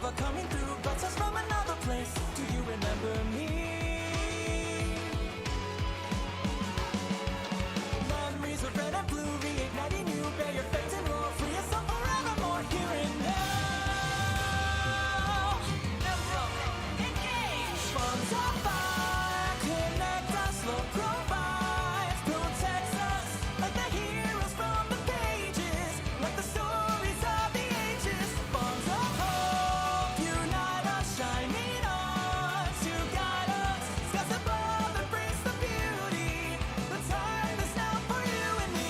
lover coming through, but us from another place. Do you remember me? Memories of red and blue, reigniting you. Bear your fate and roar, free yourself forevermore. Here and now. Emblem, engage! Bonds of fire, connect us, love provides, protects us, like the heroes from the pages, like the stories of the ages. Bonds of hope, unite us, shining on to guide us. Skies above embrace the beauty. The time is now for you and me.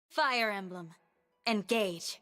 Fire Emblem. Engage.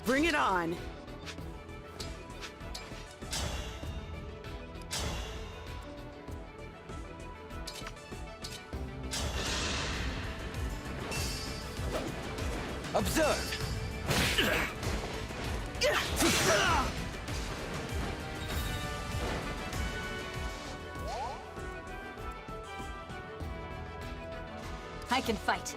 Bring it on! Observe! I can fight.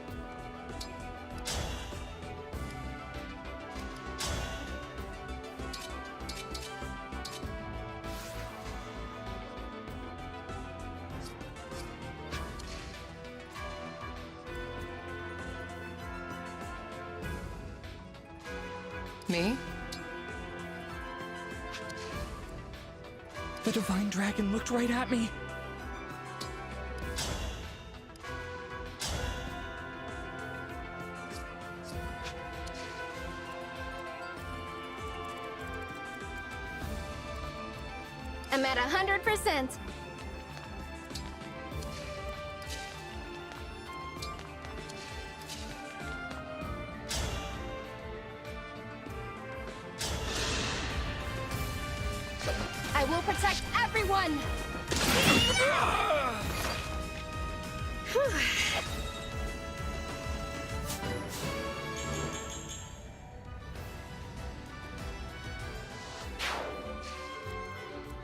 Me? The Divine Dragon looked right at me. I'm at 100%. I will protect everyone!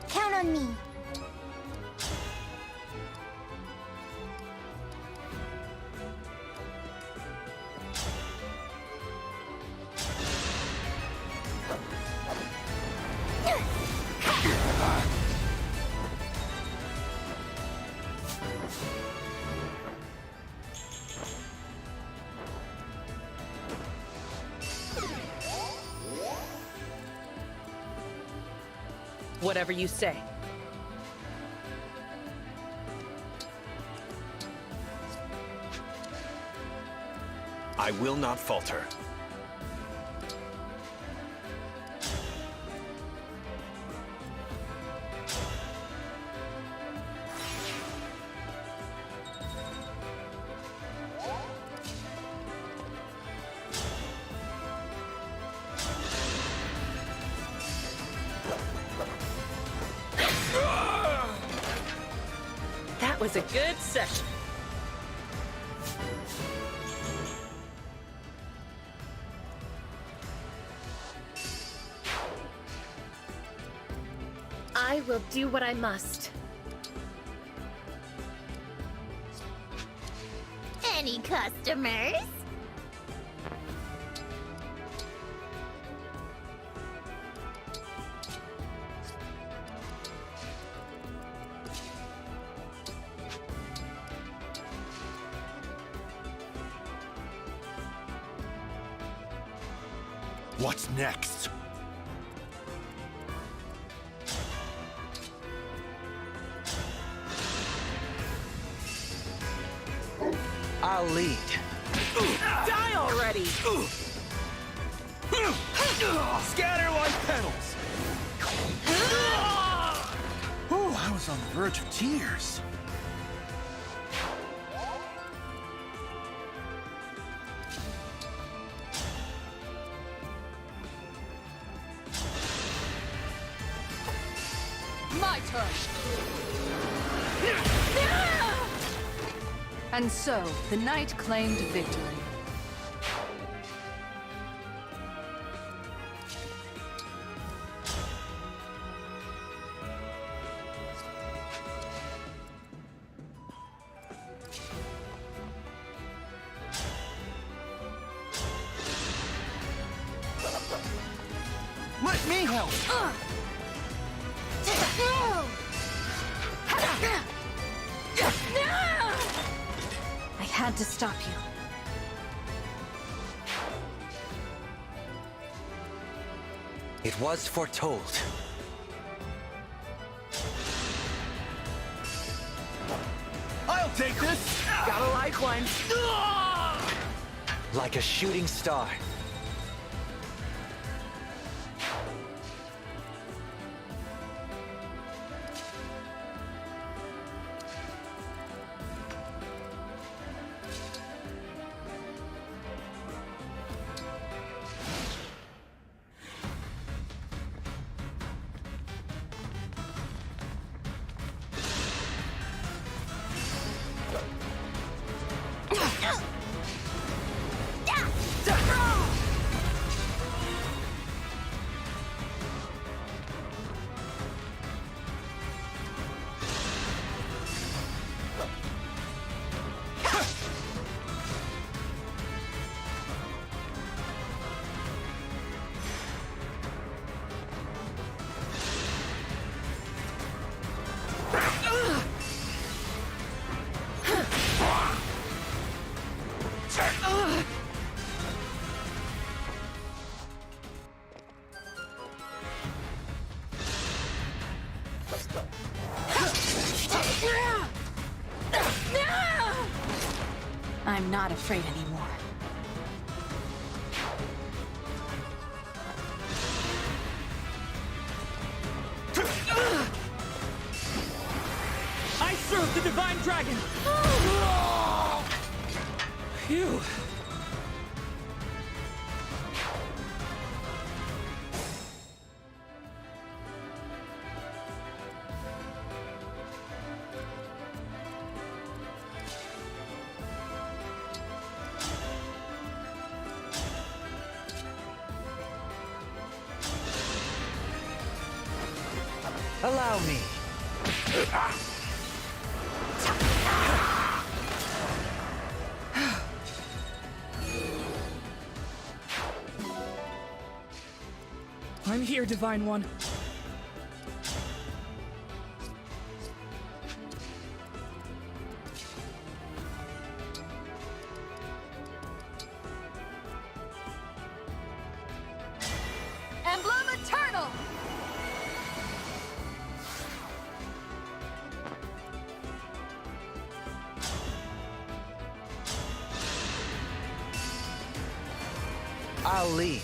Count on me. Whatever you say. I will not falter. That was a good session. I will do what I must. Any customers? What's next? I'll lead. Die already! Scatter like petals! Ooh, I was on the verge of tears. My turn! And so, the knight claimed victory. Let me help! I had to stop you. It was foretold. I'll take this! Got a lifeline. Like a shooting star. I'm not afraid anymore. I serve the Divine Dragon! Phew. Allow me. I'm here, Divine One. Emblem Eternal! I'll lead.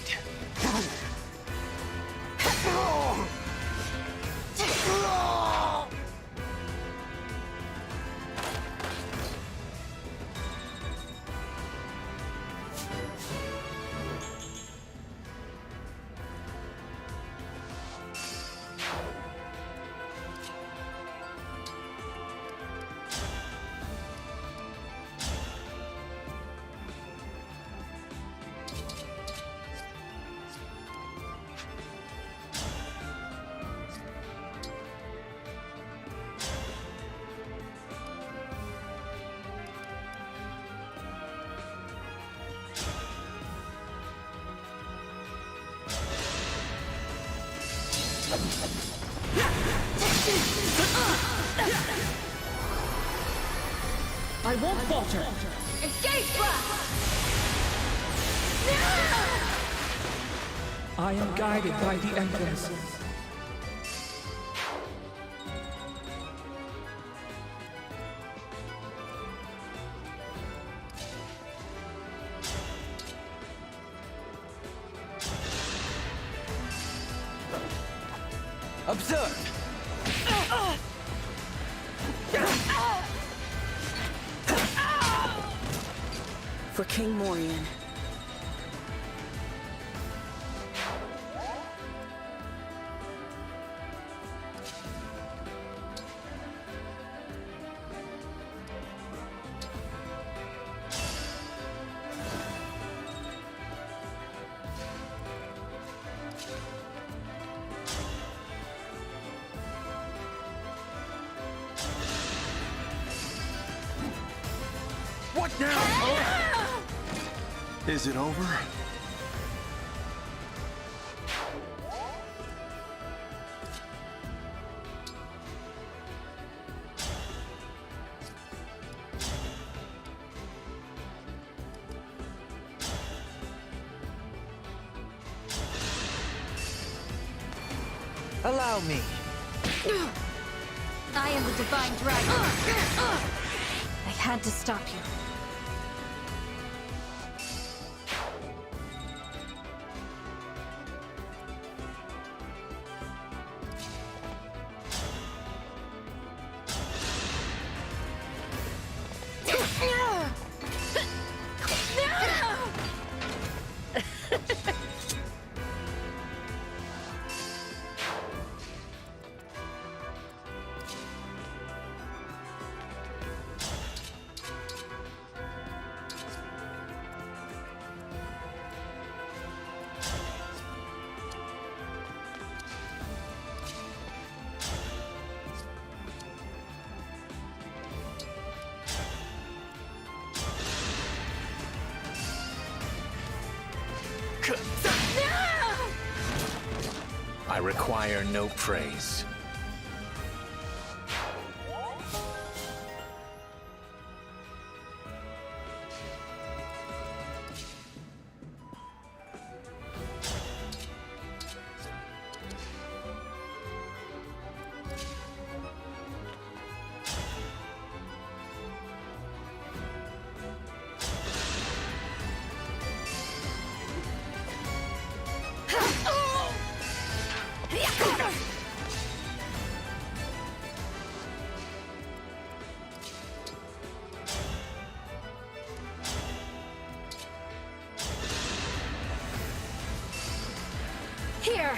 I won't falter. Engage blast! I am guided by the emblems. Observe! For King Morian. What now? Is it over? Allow me. I am the Divine Dragon. I had to stop you. I require no praise. Here!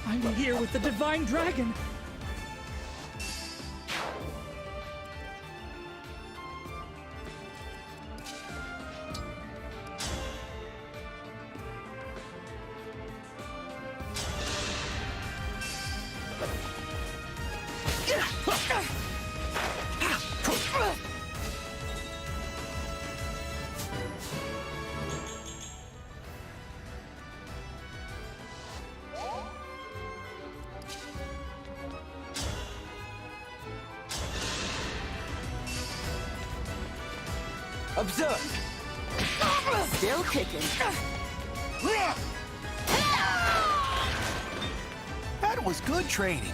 I'm here with the Divine Dragon. Observe! Still kicking. That was good training.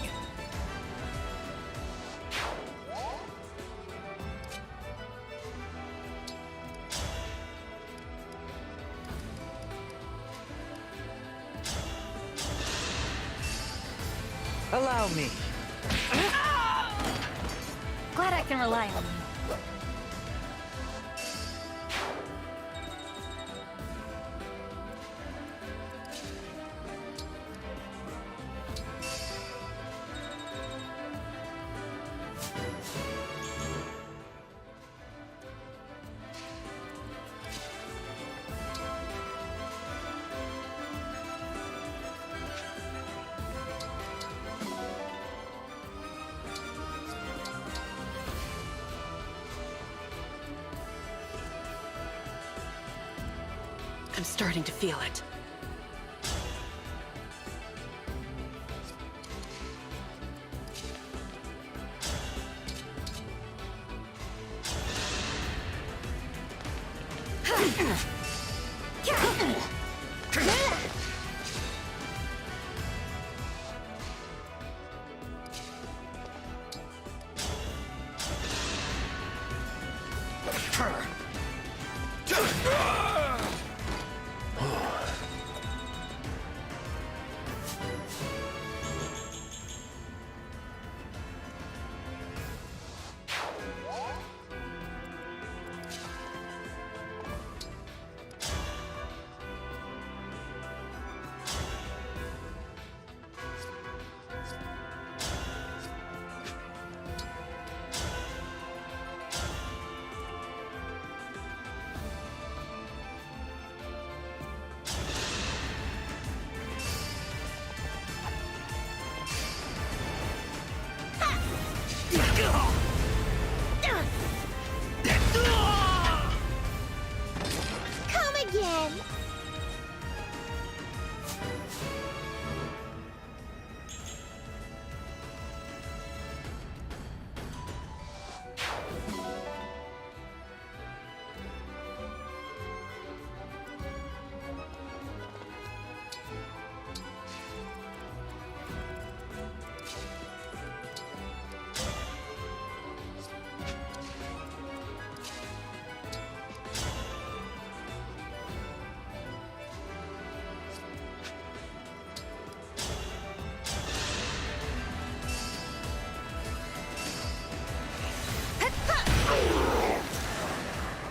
Allow me. Glad I can rely on you. I'm starting to feel it. Come again.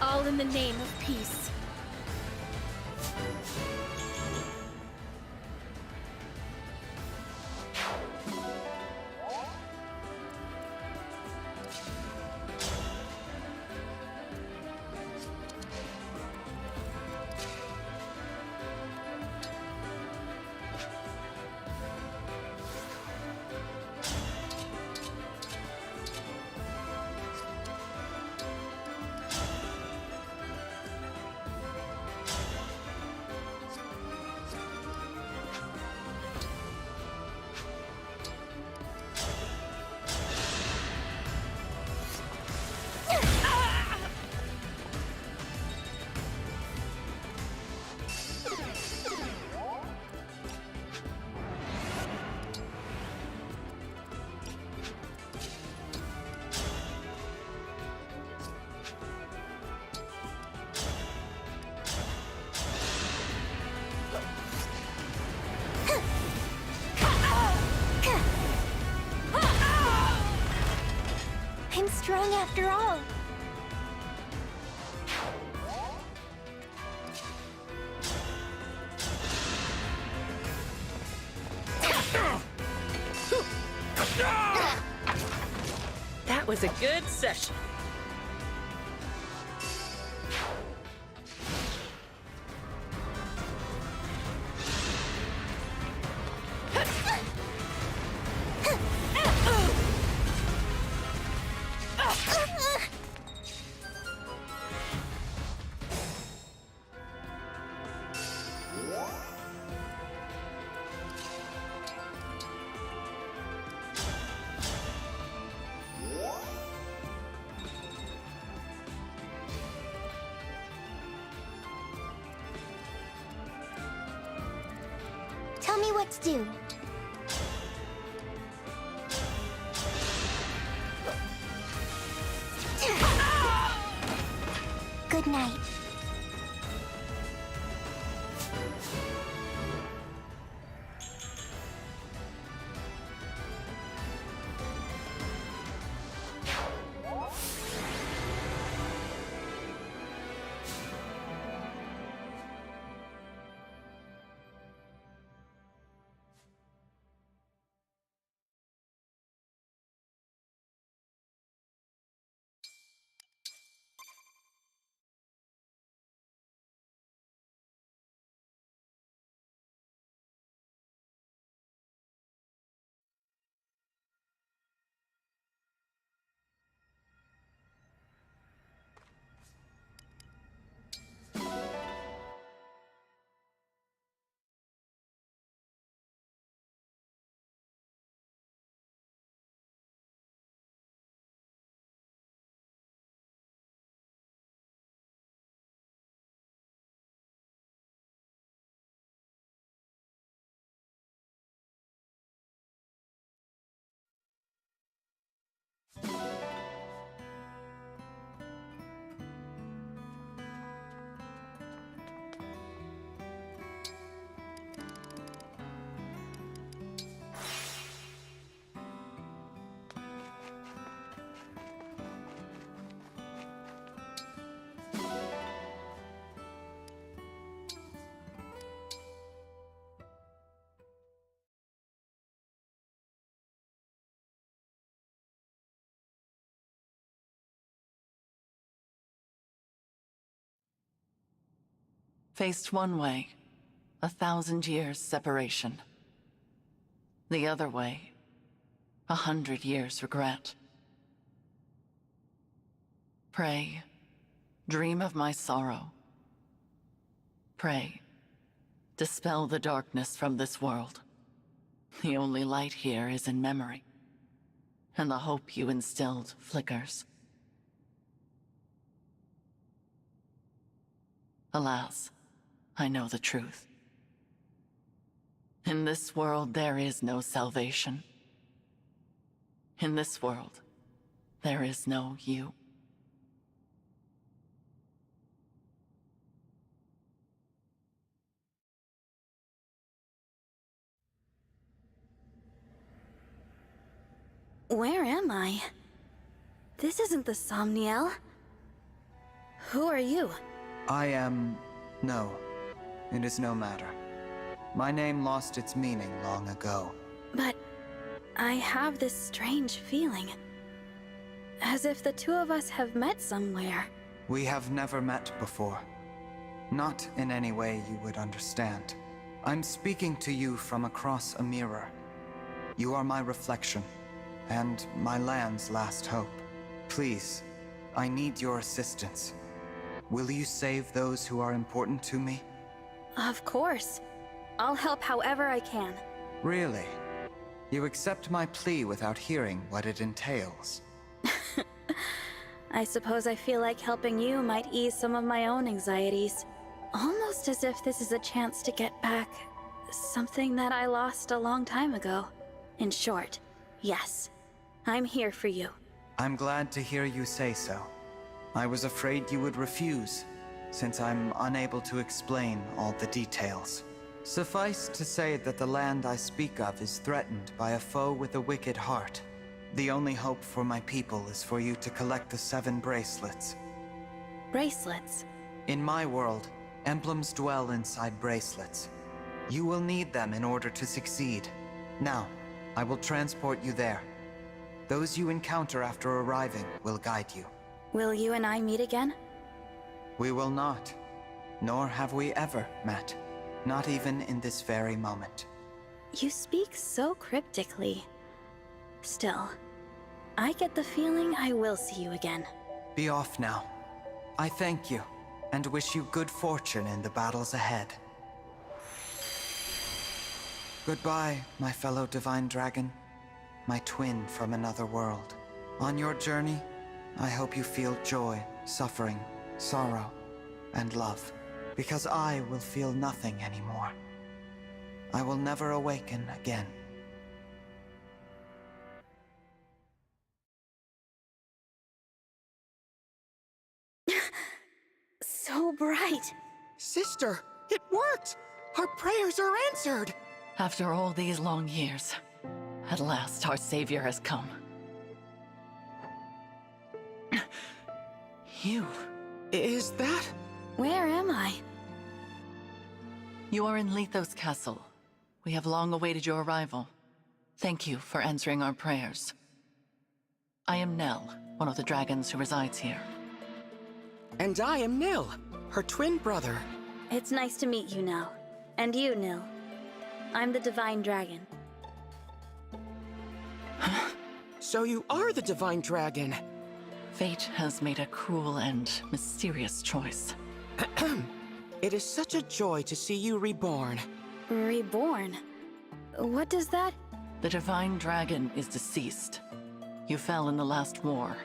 All in the name of peace. strong after all. That was a good session. Tell me what to do. Good night. Faced one way, 1,000 years separation. The other way, 100 years regret. Pray, dream of my sorrow. Pray, dispel the darkness from this world. The only light here is in memory, and the hope you instilled flickers. Alas, I know the truth. In this world, there is no salvation. In this world, there is no you. Where am I? This isn't the Somniel. Who are you? I am... no. It is no matter. My name lost its meaning long ago. But I have this strange feeling. As if the two of us have met somewhere. We have never met before. Not in any way you would understand. I'm speaking to you from across a mirror. You are my reflection, and my land's last hope. Please, I need your assistance. Will you save those who are important to me? Of course. I'll help however I can. Really? You accept my plea without hearing what it entails? I suppose I feel like helping you might ease some of my own anxieties. Almost as if this is a chance to get back something that I lost a long time ago. In short, yes. I'm here for you. I'm glad to hear you say so. I was afraid you would refuse, since I'm unable to explain all the details. Suffice to say that the land I speak of is threatened by a foe with a wicked heart. The only hope for my people is for you to collect the 7 bracelets. Bracelets. In my world, emblems dwell inside bracelets. You will need them in order to succeed. Now, I will transport you there. Those you encounter after arriving will guide you. Will you and I meet again? We will not. Nor have we ever met. Not even in this very moment. You speak so cryptically. Still, I get the feeling I will see you again. Be off now. I thank you, and wish you good fortune in the battles ahead. Goodbye, my fellow Divine Dragon. My twin from another world. On your journey, I hope you feel joy, suffering, sorrow, and love. Because I will feel nothing anymore. I will never awaken again. So bright. Sister, it worked! Our prayers are answered! After all these long years, at last our savior has come. You. Is that? Where am I? You are in Lethos Castle. We have long awaited your arrival. Thank you for answering our prayers. I am Nell, one of the dragons who resides here. And I am Nil, her twin brother. It's nice to meet you now. And you, Nil. I'm the Divine Dragon. So you are the Divine Dragon. Fate has made a cruel and mysterious choice. It is such a joy to see you reborn. Reborn? What does that... The Divine Dragon is deceased. You fell in the last war.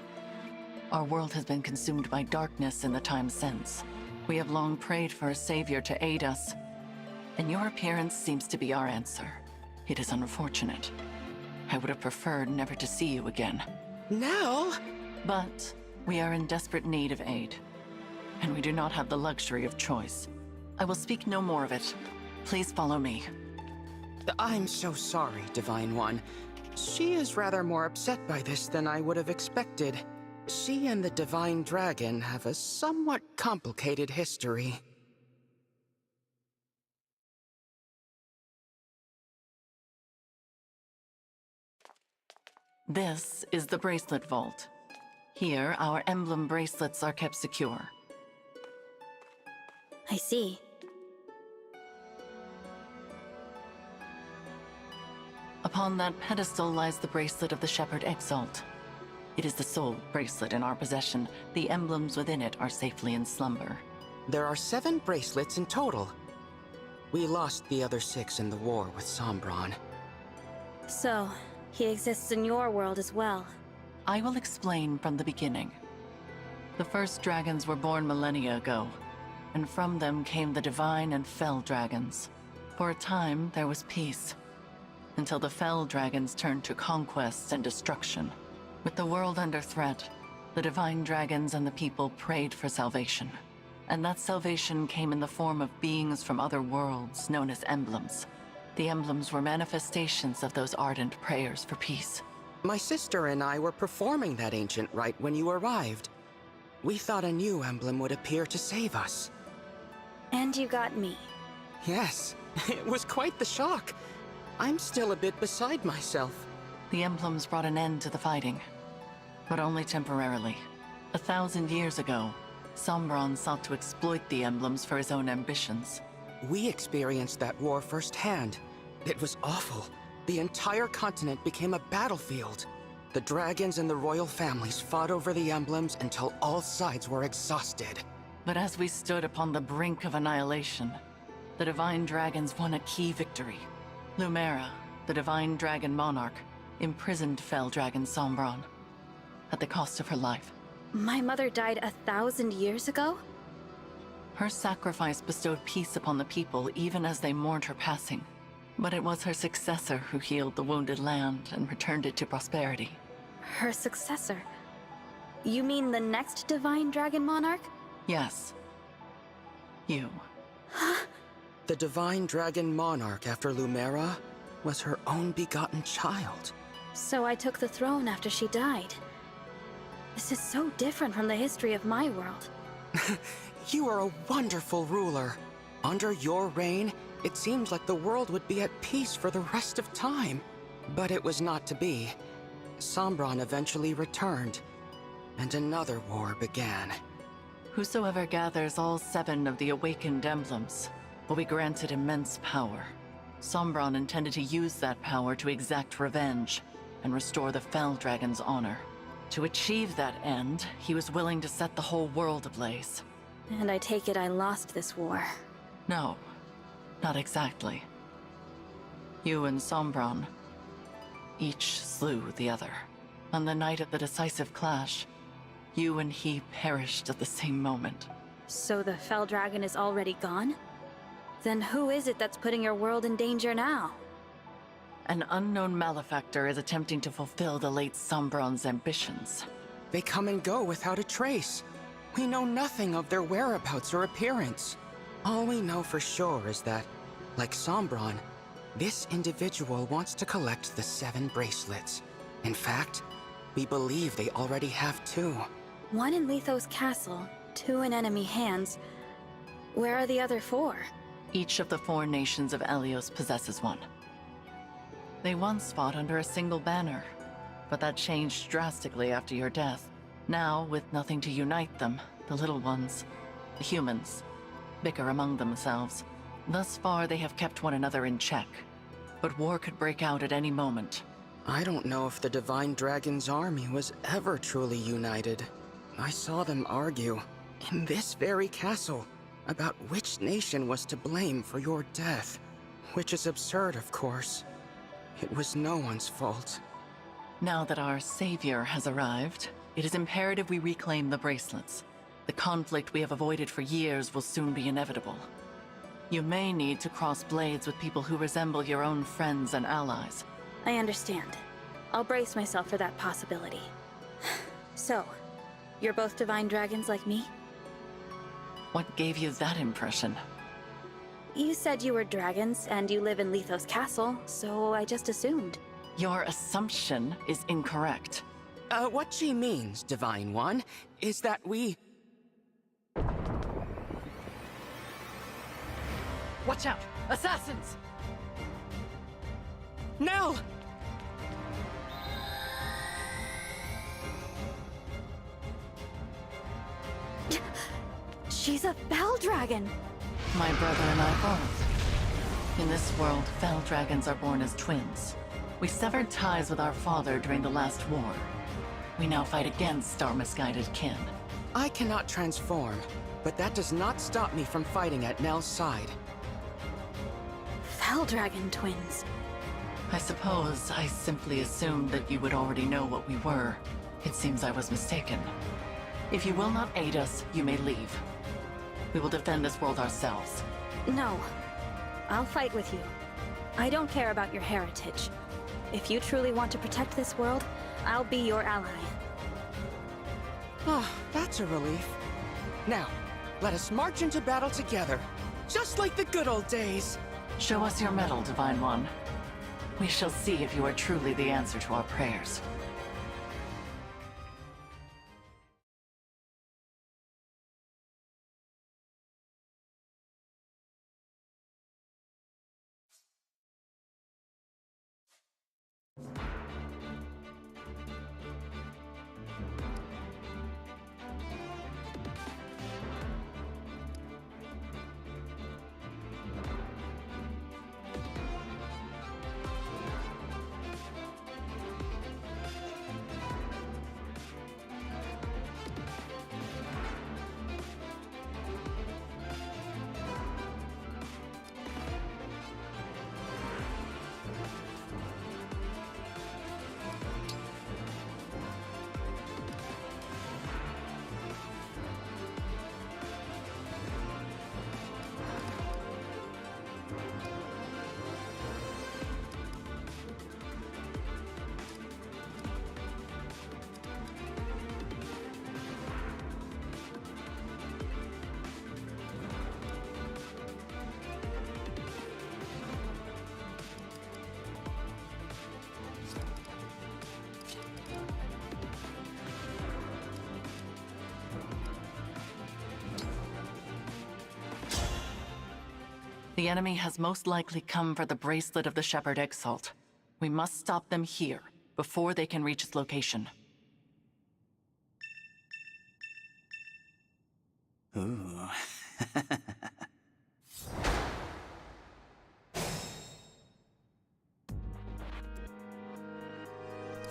Our world has been consumed by darkness in the time since. We have long prayed for a savior to aid us, and your appearance seems to be our answer. It is unfortunate. I would have preferred never to see you again. Nell? But we are in desperate need of aid, and we do not have the luxury of choice. I will speak no more of it. Please follow me. I'm so sorry, Divine One. She is rather more upset by this than I would have expected. She and the Divine Dragon have a somewhat complicated history. This is the Bracelet Vault. Here, our emblem bracelets are kept secure. I see. Upon that pedestal lies the bracelet of the Shepherd Exalt. It is the sole bracelet in our possession. The emblems within it are safely in slumber. There are 7 bracelets in total. We lost the other 6 in the war with Sombron. So, he exists in your world as well. I will explain from the beginning. The first dragons were born millennia ago, and from them came the divine and fell dragons. For a time, there was peace, until the fell dragons turned to conquest and destruction. With the world under threat, the divine dragons and the people prayed for salvation. And that salvation came in the form of beings from other worlds known as emblems. The emblems were manifestations of those ardent prayers for peace. My sister and I were performing that ancient rite when you arrived. We thought a new emblem would appear to save us. And you got me. Yes, it was quite the shock. I'm still a bit beside myself. The emblems brought an end to the fighting, but only temporarily. 1,000 years ago, Sombron sought to exploit the emblems for his own ambitions. We experienced that war firsthand. It was awful. The entire continent became a battlefield. The dragons and the royal families fought over the emblems until all sides were exhausted. But as we stood upon the brink of annihilation, the divine dragons won a key victory. Lumera, the divine dragon monarch, imprisoned fell dragon Sombron, at the cost of her life. My mother died 1,000 years ago? Her sacrifice bestowed peace upon the people even as they mourned her passing. But it was her successor who healed the wounded land and returned it to prosperity. Her successor? You mean the next divine dragon monarch? Yes. You. The divine dragon monarch after Lumera was her own begotten child. So I took the throne after she died. This is so different from the history of my world. You are a wonderful ruler. Under your reign, it seems like the world would be at peace for the rest of time. But it was not to be. Sombron eventually returned, and another war began. Whosoever gathers all 7 of the awakened emblems will be granted immense power. Sombron intended to use that power to exact revenge and restore the Fell Dragon's honor. To achieve that end, he was willing to set the whole world ablaze. And I take it I lost this war. No, not exactly. You and Sombron each slew the other. On the night of the decisive clash, you and he perished at the same moment. So the Fell Dragon is already gone? Then who is it that's putting your world in danger now? An unknown malefactor is attempting to fulfill the late Sombron's ambitions. They come and go without a trace. We know nothing of their whereabouts or appearance. All we know for sure is that, like Sombron, this individual wants to collect the 7 bracelets. In fact, we believe they already have 2. 1 in Lethos Castle, 2 in enemy hands. Where are the other 4? Each of the 4 nations of Elios possesses one. They once fought under a single banner, but that changed drastically after your death. Now, with nothing to unite them, the little ones, the humans, bicker among themselves. Thus far, they have kept one another in check, but war could break out at any moment. I don't know if the Divine Dragon's army was ever truly united. I saw them argue, in this very castle, about which nation was to blame for your death. Which is absurd, of course. It was no one's fault. Now that our savior has arrived, it is imperative we reclaim the bracelets. The conflict we have avoided for years will soon be inevitable. You may need to cross blades with people who resemble your own friends and allies. I understand. I'll brace myself for that possibility. So, you're both divine dragons like me? What gave you that impression? You said you were dragons, and you live in Lethos Castle, so I just assumed. Your assumption is incorrect. What she means, Divine One, is that we... Watch out! Assassins! Nell! She's a Fell Dragon! My brother and I both. In this world, Fell Dragons are born as twins. We severed ties with our father during the last war. We now fight against our misguided kin. I cannot transform, but that does not stop me from fighting at Nell's side. Fell Dragon twins. I suppose I simply assumed that you would already know what we were. It seems I was mistaken. If you will not aid us, you may leave. We will defend this world ourselves. No. I'll fight with you. I don't care about your heritage. If you truly want to protect this world, I'll be your ally. Ah, that's a relief. Now, let us march into battle together, just like the good old days. Show us your mettle, Divine One. We shall see if you are truly the answer to our prayers. The enemy has most likely come for the bracelet of the Shepherd Exalt. We must stop them here, before they can reach its location. Ooh.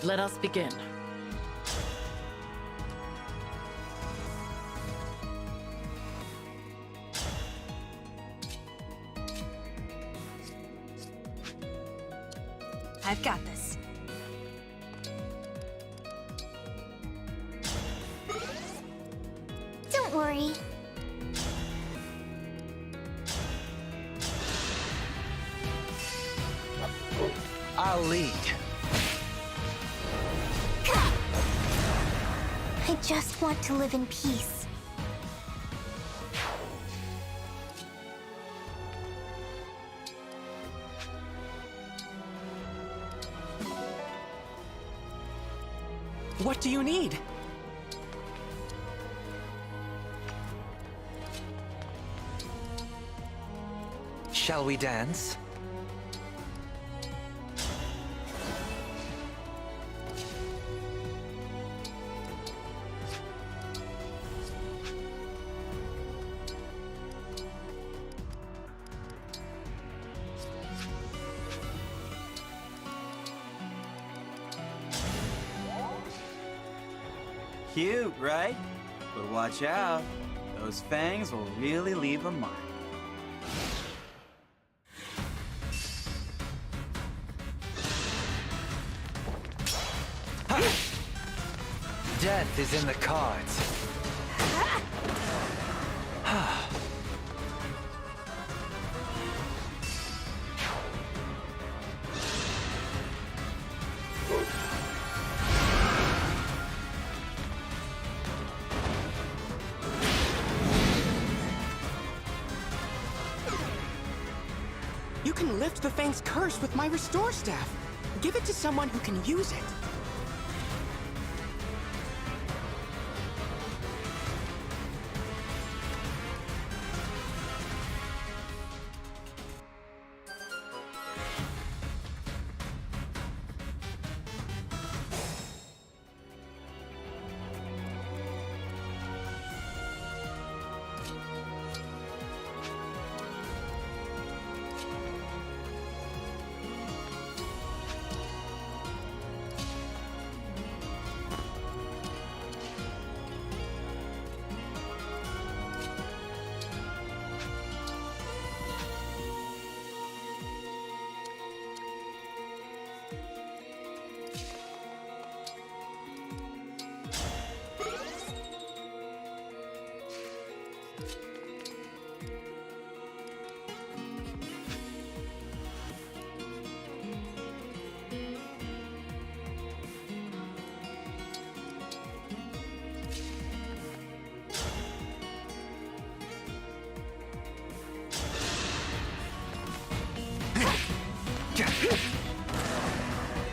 Let us begin. I've got this. Don't worry. I'll lead. I just want to live in peace. What do you need? Shall we dance? Cute, right? But watch out. Those fangs will really leave a mark. Death is in the cards. You can lift the Fang's curse with my Restore Staff. Give it to someone who can use it.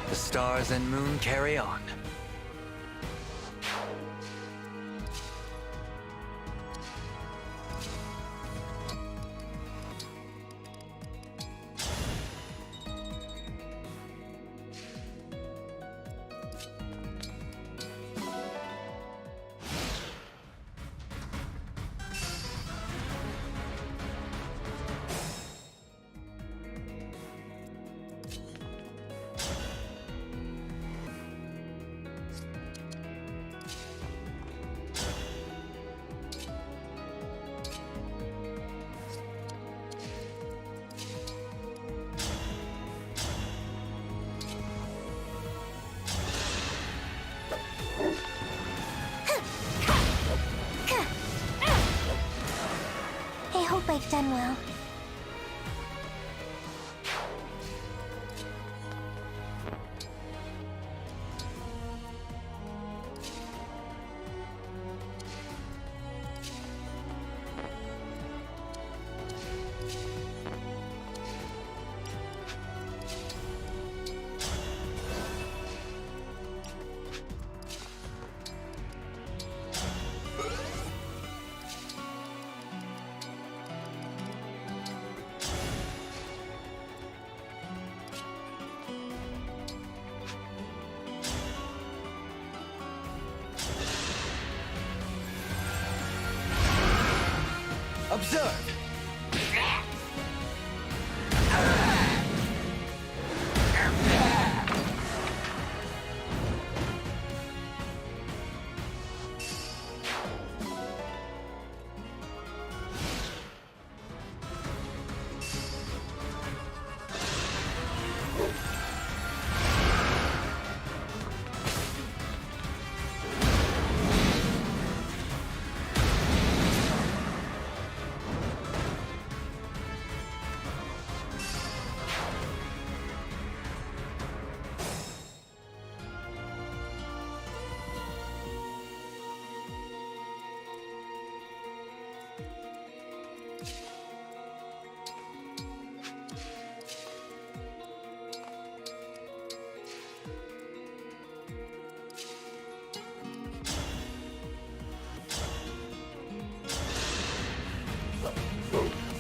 The stars and moon carry on. I hope I've done well. Observe!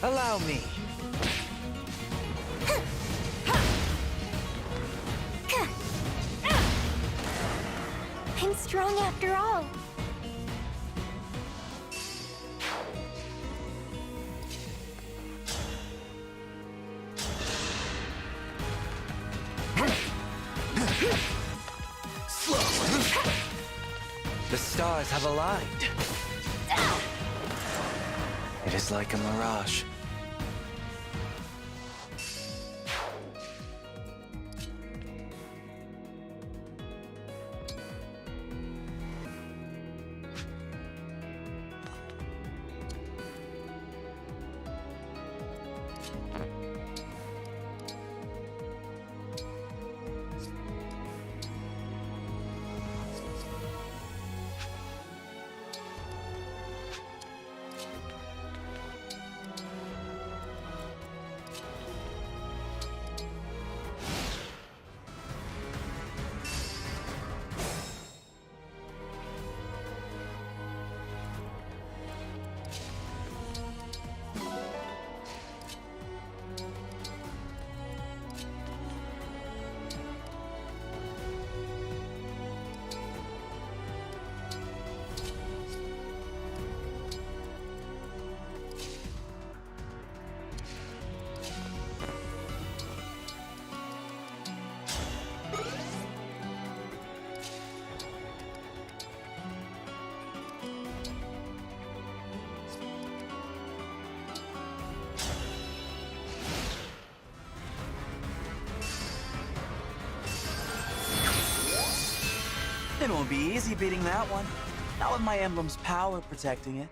Allow me. I'm strong after all. The stars have aligned. It is like a mirage. It won't be easy beating that one. Not with my emblem's power protecting it.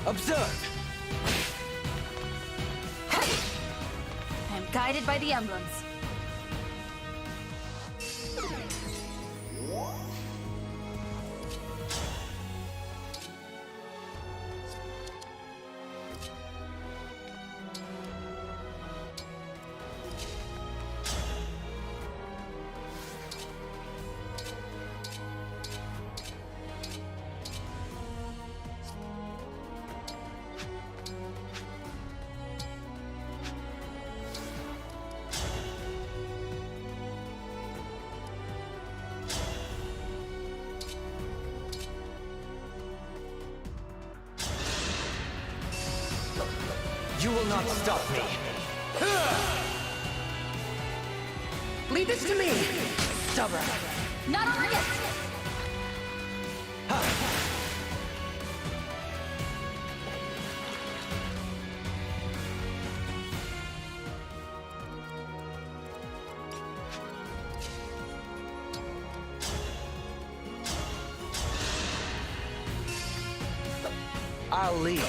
Observe! I am guided by the emblems. will not stop me. Leave this to me! Stubborn. Not over yet! I'll lead.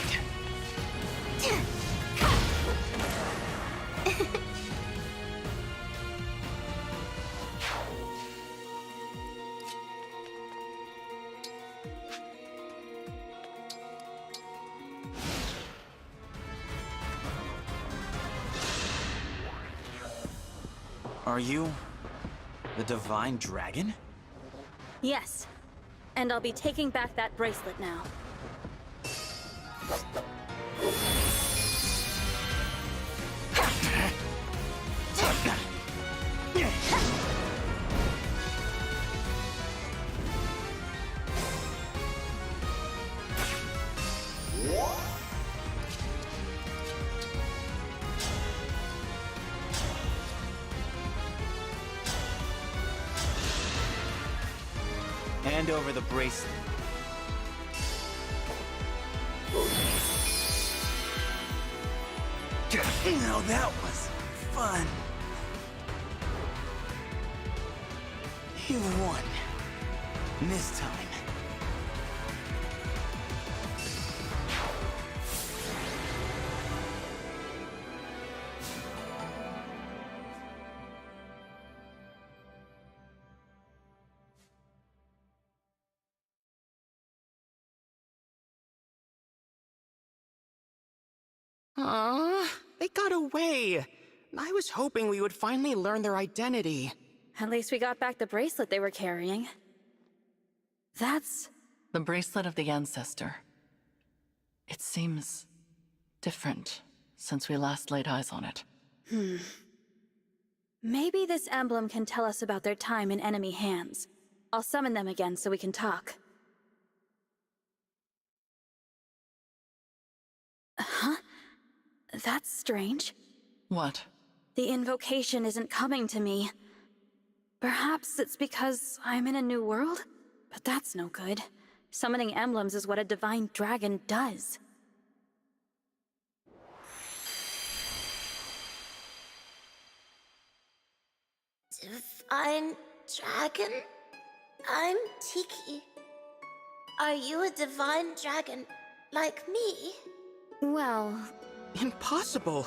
Are you the Divine Dragon? Yes. And I'll be taking back that bracelet now. Hand over the bracelet. Now that was fun. You won. This time. They got away. I was hoping we would finally learn their identity. At least we got back the bracelet they were carrying. That's... The bracelet of the ancestor. It seems different since we last laid eyes on it. Maybe this emblem can tell us about their time in enemy hands. I'll summon them again so we can talk. Huh? That's strange. What? The invocation isn't coming to me. Perhaps it's because I'm in a new world? But that's no good. Summoning emblems is what a divine dragon does. Divine dragon? I'm Tiki. Are you a divine dragon like me? Well... Impossible!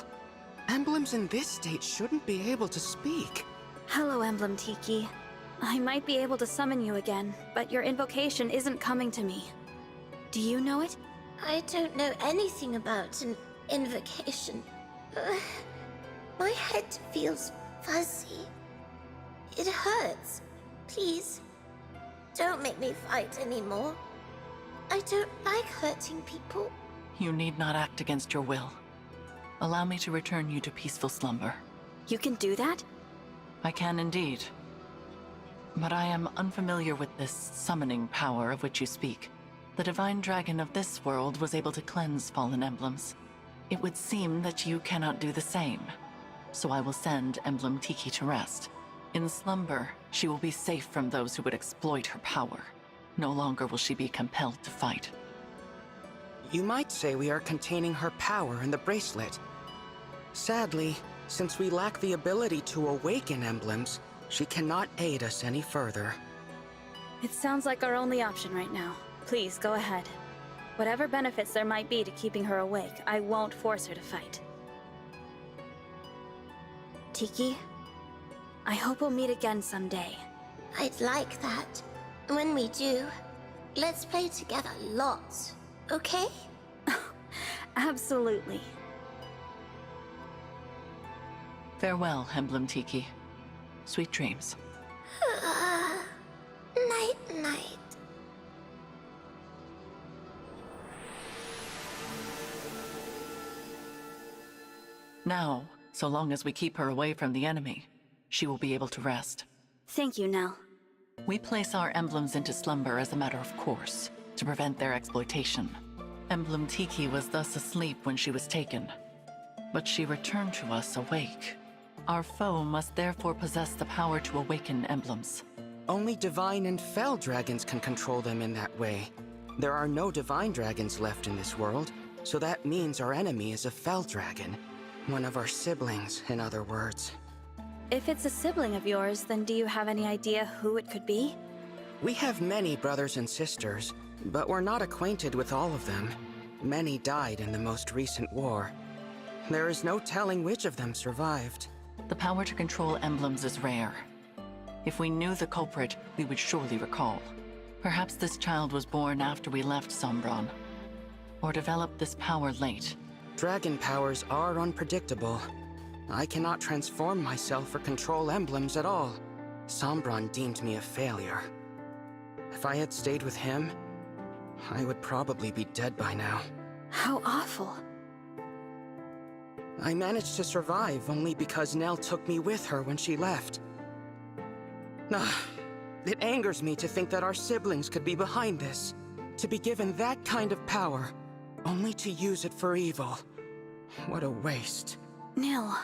Emblems in this state shouldn't be able to speak. Hello, Emblem Tiki. I might be able to summon you again, but your invocation isn't coming to me. Do you know it? I don't know anything about an invocation. My head feels fuzzy. It hurts. Please, don't make me fight anymore. I don't like hurting people. You need not act against your will. Allow me to return you to peaceful slumber. You can do that? I can indeed. But I am unfamiliar with this summoning power of which you speak. The divine dragon of this world was able to cleanse fallen emblems. It would seem that you cannot do the same. So I will send Emblem Tiki to rest. In slumber, she will be safe from those who would exploit her power. No longer will she be compelled to fight. You might say we are containing her power in the bracelet. Sadly, since we lack the ability to awaken emblems, she cannot aid us any further. It sounds like our only option right now. Please, go ahead. Whatever benefits there might be to keeping her awake, I won't force her to fight. Tiki, I hope we'll meet again someday. I'd like that. When we do, let's play together lots, okay? Absolutely. Farewell, Emblem Tiki. Sweet dreams. Night-night. Now, so long as we keep her away from the enemy, she will be able to rest. Thank you, Nell. We place our emblems into slumber as a matter of course, to prevent their exploitation. Emblem Tiki was thus asleep when she was taken. but she returned to us awake. Our foe must therefore possess the power to awaken emblems. Only divine and fell dragons can control them in that way. There are no divine dragons left in this world, so that means our enemy is a fell dragon. One of our siblings, in other words. If it's a sibling of yours, then do you have any idea who it could be? We have many brothers and sisters, but we're not acquainted with all of them. Many died in the most recent war. There is no telling which of them survived. The power to control emblems is rare. If we knew the culprit, we would surely recall. Perhaps this child was born after we left Sombron, or developed this power late. Dragon powers are unpredictable. I cannot transform myself or control emblems at all. Sombron deemed me a failure. If I had stayed with him, I would probably be dead by now. How awful. I managed to survive only because Nell took me with her when she left. It angers me to think that our siblings could be behind this. To be given that kind of power, only to use it for evil. What a waste. Nil.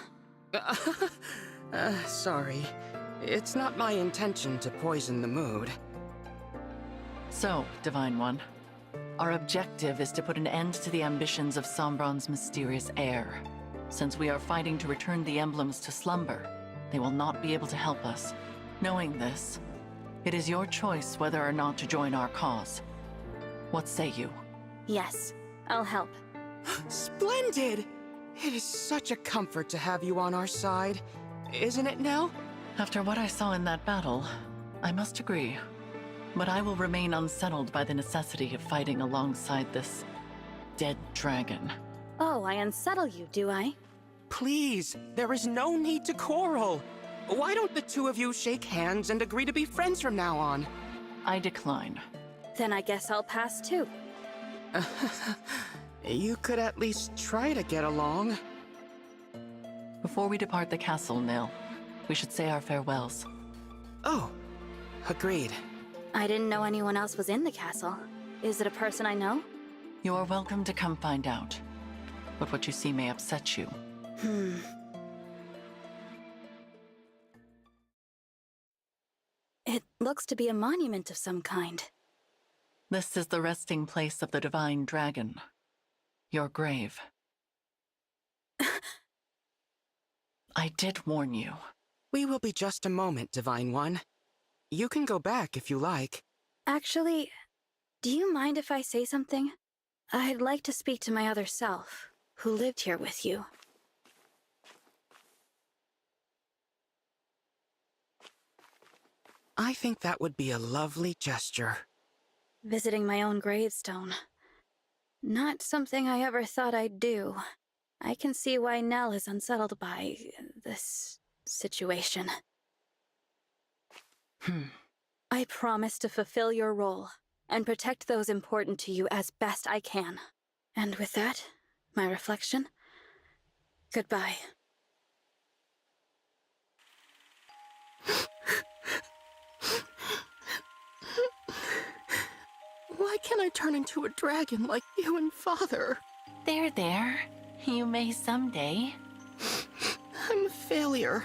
Sorry. It's not my intention to poison the mood. So, Divine One, our objective is to put an end to the ambitions of Sombron's mysterious heir. Since we are fighting to return the emblems to slumber, they will not be able to help us. Knowing this, it is your choice whether or not to join our cause. What say you? Yes, I'll help. Splendid! It is such a comfort to have you on our side. Isn't it, Nell? After what I saw in that battle, I must agree. But I will remain unsettled by the necessity of fighting alongside this dead dragon. Oh, I unsettle you, do I? Please, there is no need to quarrel. Why don't the two of you shake hands and agree to be friends from now on? I decline. Then I guess I'll pass too. You could at least try to get along. Before we depart the castle, Nil, we should say our farewells. Oh, agreed. I didn't know anyone else was in the castle. Is it a person I know? You are welcome to come find out. But what you see may upset you. It looks to be a monument of some kind. This is the resting place of the Divine Dragon. Your grave. I did warn you. We will be just a moment, Divine One. You can go back if you like. Actually, do you mind if I say something? I'd like to speak to my other self, who lived here with you. I think that would be a lovely gesture. Visiting my own gravestone. Not something I ever thought I'd do. I can see why Nell is unsettled by this situation. I promise to fulfill your role and protect those important to you as best I can. And with that, my reflection, goodbye. Why can't I turn into a dragon like you and Father? There. You may someday. I'm a failure.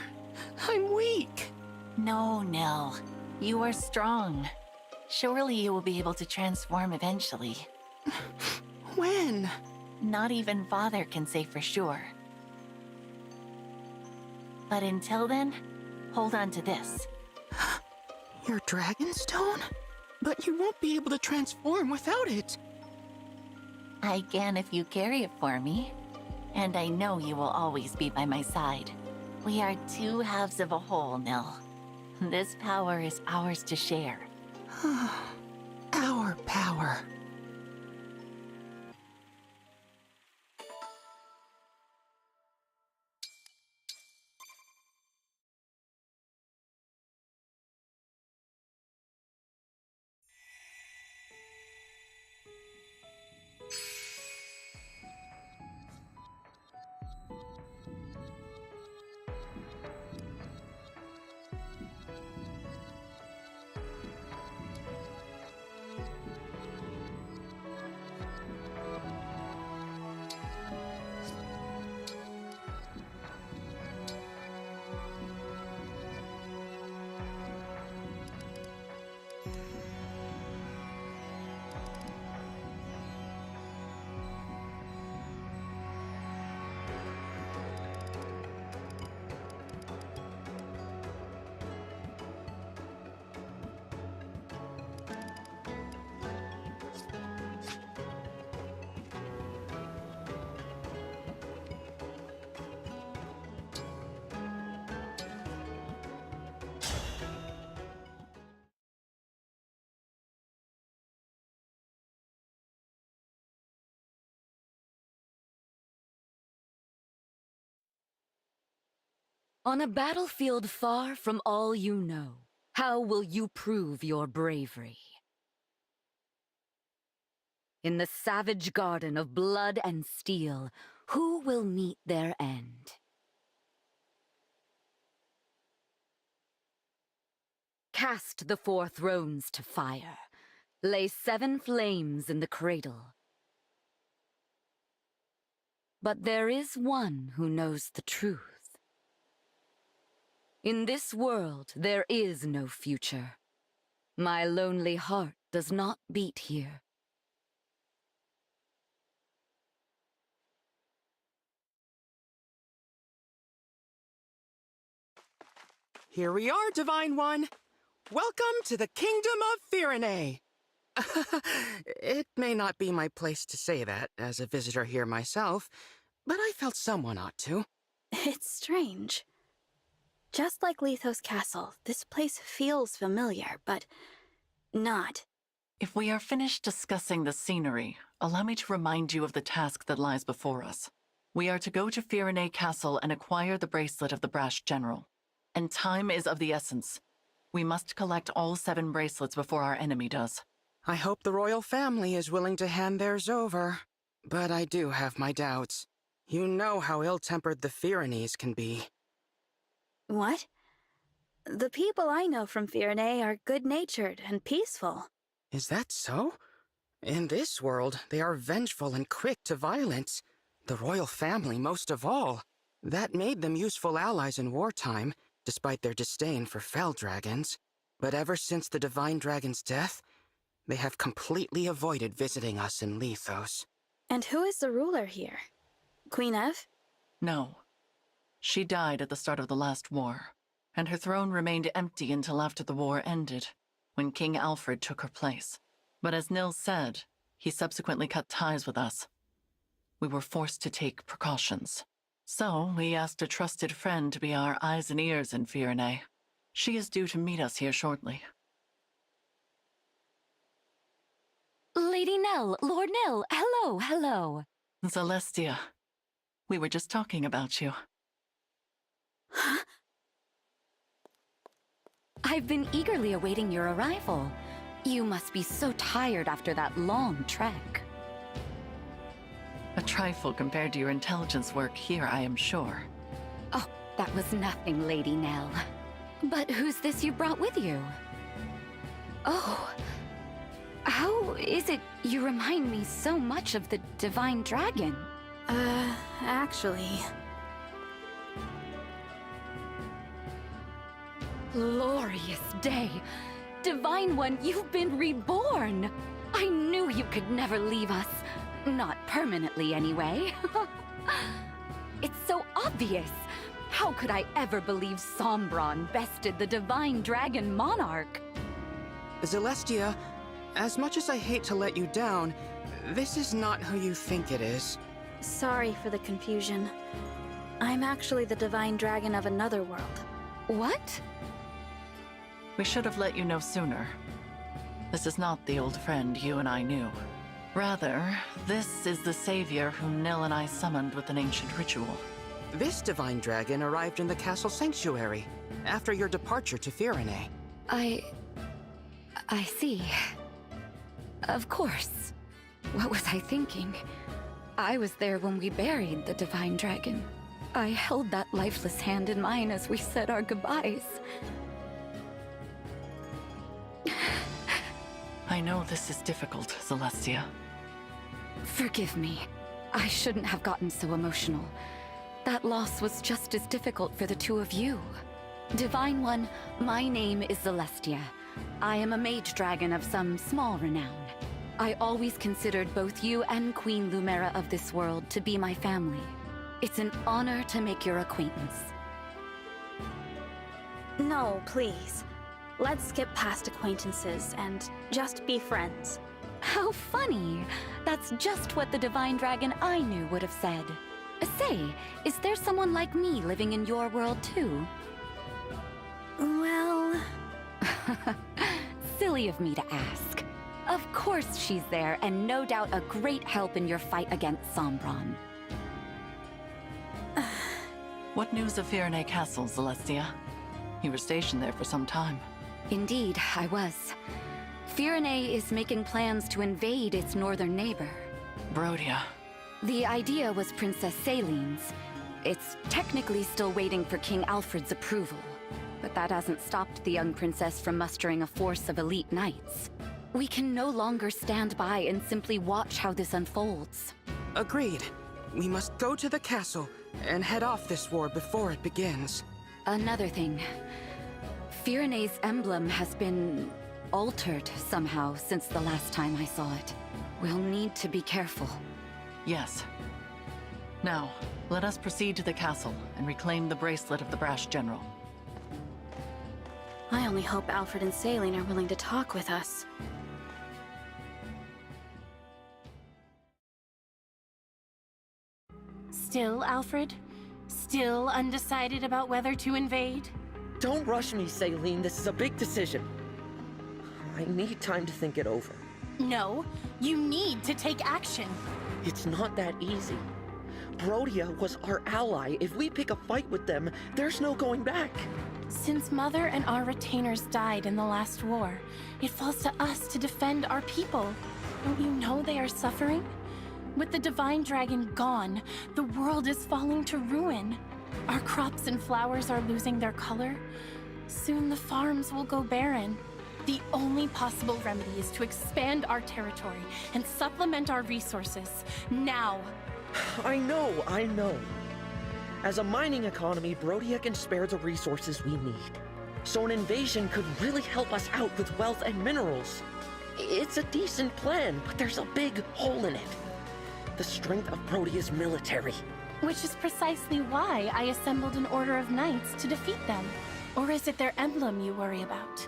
I'm weak. No, Nell. You are strong. Surely you will be able to transform eventually. When? Not even Father can say for sure. But until then, hold on to this. Your Dragonstone? But you won't be able to transform without it. I can if you carry it for me. And I know you will always be by my side. We are two halves of a whole, Nell. This power is ours to share. Our power. On a battlefield far from all you know, how will you prove your bravery? In the savage garden of blood and steel, who will meet their end? Cast the 4 thrones to fire. Lay 7 flames in the cradle. But there is one who knows the truth. In this world, there is no future. My lonely heart does not beat here. Here we are, Divine One. Welcome to the Kingdom of Firene. It may not be my place to say that, as a visitor here myself, but I felt someone ought to. It's strange. Just like Lethos Castle, this place feels familiar, but not. If we are finished discussing the scenery, allow me to remind you of the task that lies before us. We are to go to Firene Castle and acquire the bracelet of the Brash General. And time is of the essence. We must collect all 7 bracelets before our enemy does. I hope the royal family is willing to hand theirs over. But I do have my doubts. You know how ill-tempered the Firenes can be. What? The people I know from Firene are good-natured and peaceful. Is that so? In this world, they are vengeful and quick to violence. The royal family most of all. That made them useful allies in wartime, despite their disdain for fell dragons. But ever since the Divine Dragon's death, they have completely avoided visiting us in Lethos. And who is the ruler here? Queen Ev? No. She died at the start of the last war, and her throne remained empty until after the war ended, when King Alfred took her place. But as Nils said, he subsequently cut ties with us. We were forced to take precautions. So we asked a trusted friend to be our eyes and ears in Firene. She is due to meet us here shortly. Lady Nell, Lord Nell, hello, hello. Celestia, we were just talking about you. Huh? I've been eagerly awaiting your arrival. You must be so tired after that long trek. A trifle compared to your intelligence work here, I am sure. Oh, that was nothing, Lady Nell. But who's this you brought with you? Oh, how is it you remind me so much of the Divine Dragon? Actually... Glorious day! Divine One, you've been reborn! I knew you could never leave us. Not permanently, anyway. It's so obvious. How could I ever believe Sombron bested the Divine Dragon Monarch? Celestia, as much as I hate to let you down, this is not who you think it is. Sorry for the confusion. I'm actually the Divine Dragon of another world. What? We should have let you know sooner. This is not the old friend you and I knew. Rather, this is the savior whom Nil and I summoned with an ancient ritual. This Divine Dragon arrived in the castle sanctuary after your departure to Firene. I see. Of course. What was I thinking? I was there when we buried the Divine Dragon. I held that lifeless hand in mine as we said our goodbyes. I know this is difficult, Celestia. Forgive me. I shouldn't have gotten so emotional. That loss was just as difficult for the two of you. Divine One, my name is Celestia. I am a mage dragon of some small renown. I always considered both you and Queen Lumera of this world to be my family. It's an honor to make your acquaintance. No, please. Let's skip past acquaintances and just be friends. How funny! That's just what the Divine Dragon I knew would have said. Say, is there someone like me living in your world too? Well... Silly of me to ask. Of course she's there, and no doubt a great help in your fight against Sombron. What news of Firenze Castle, Celestia? You were stationed there for some time. Indeed, I was. Firenze is making plans to invade its northern neighbor. Brodia. The idea was Princess Celine's. It's technically still waiting for King Alfred's approval, but that hasn't stopped the young princess from mustering a force of elite knights. We can no longer stand by and simply watch how this unfolds. Agreed. We must go to the castle and head off this war before it begins. Another thing. Firenze's emblem has been altered somehow since the last time I saw it. We'll need to be careful. Yes. Now, let us proceed to the castle and reclaim the bracelet of the brash general. I only hope Alfred and Celine are willing to talk with us. Still, Alfred? Still undecided about whether to invade? Don't rush me, Celine. This is a big decision. I need time to think it over. No, you need to take action. It's not that easy. Brodia was our ally. If we pick a fight with them, there's no going back. Since Mother and our retainers died in the last war, it falls to us to defend our people. Don't you know they are suffering? With the Divine Dragon gone, the world is falling to ruin. Our crops and flowers are losing their color. Soon the farms will go barren. The only possible remedy is to expand our territory and supplement our resources, now. I know. As a mining economy, Brodia can spare the resources we need. So an invasion could really help us out with wealth and minerals. It's a decent plan, but there's a big hole in it. The strength of Brodia's military. Which is precisely why I assembled an order of knights to defeat them. Or is it their emblem you worry about?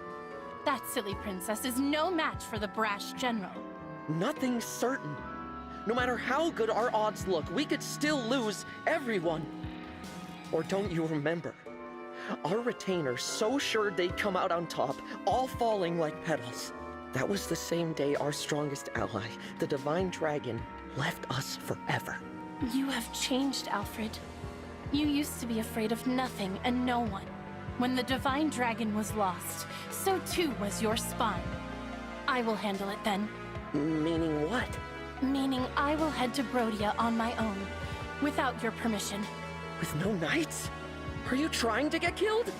That silly princess is no match for the brash general. Nothing's certain. No matter how good our odds look, we could still lose everyone. Or don't you remember? Our retainers so sure they'd come out on top, all falling like petals. That was the same day our strongest ally, the Divine Dragon, left us forever. You have changed, Alfred. You used to be afraid of nothing and no one. When the Divine Dragon was lost, so too was your spine. I will handle it then. Meaning what? Meaning I will head to Brodia on my own, without your permission. With no knights? Are you trying to get killed?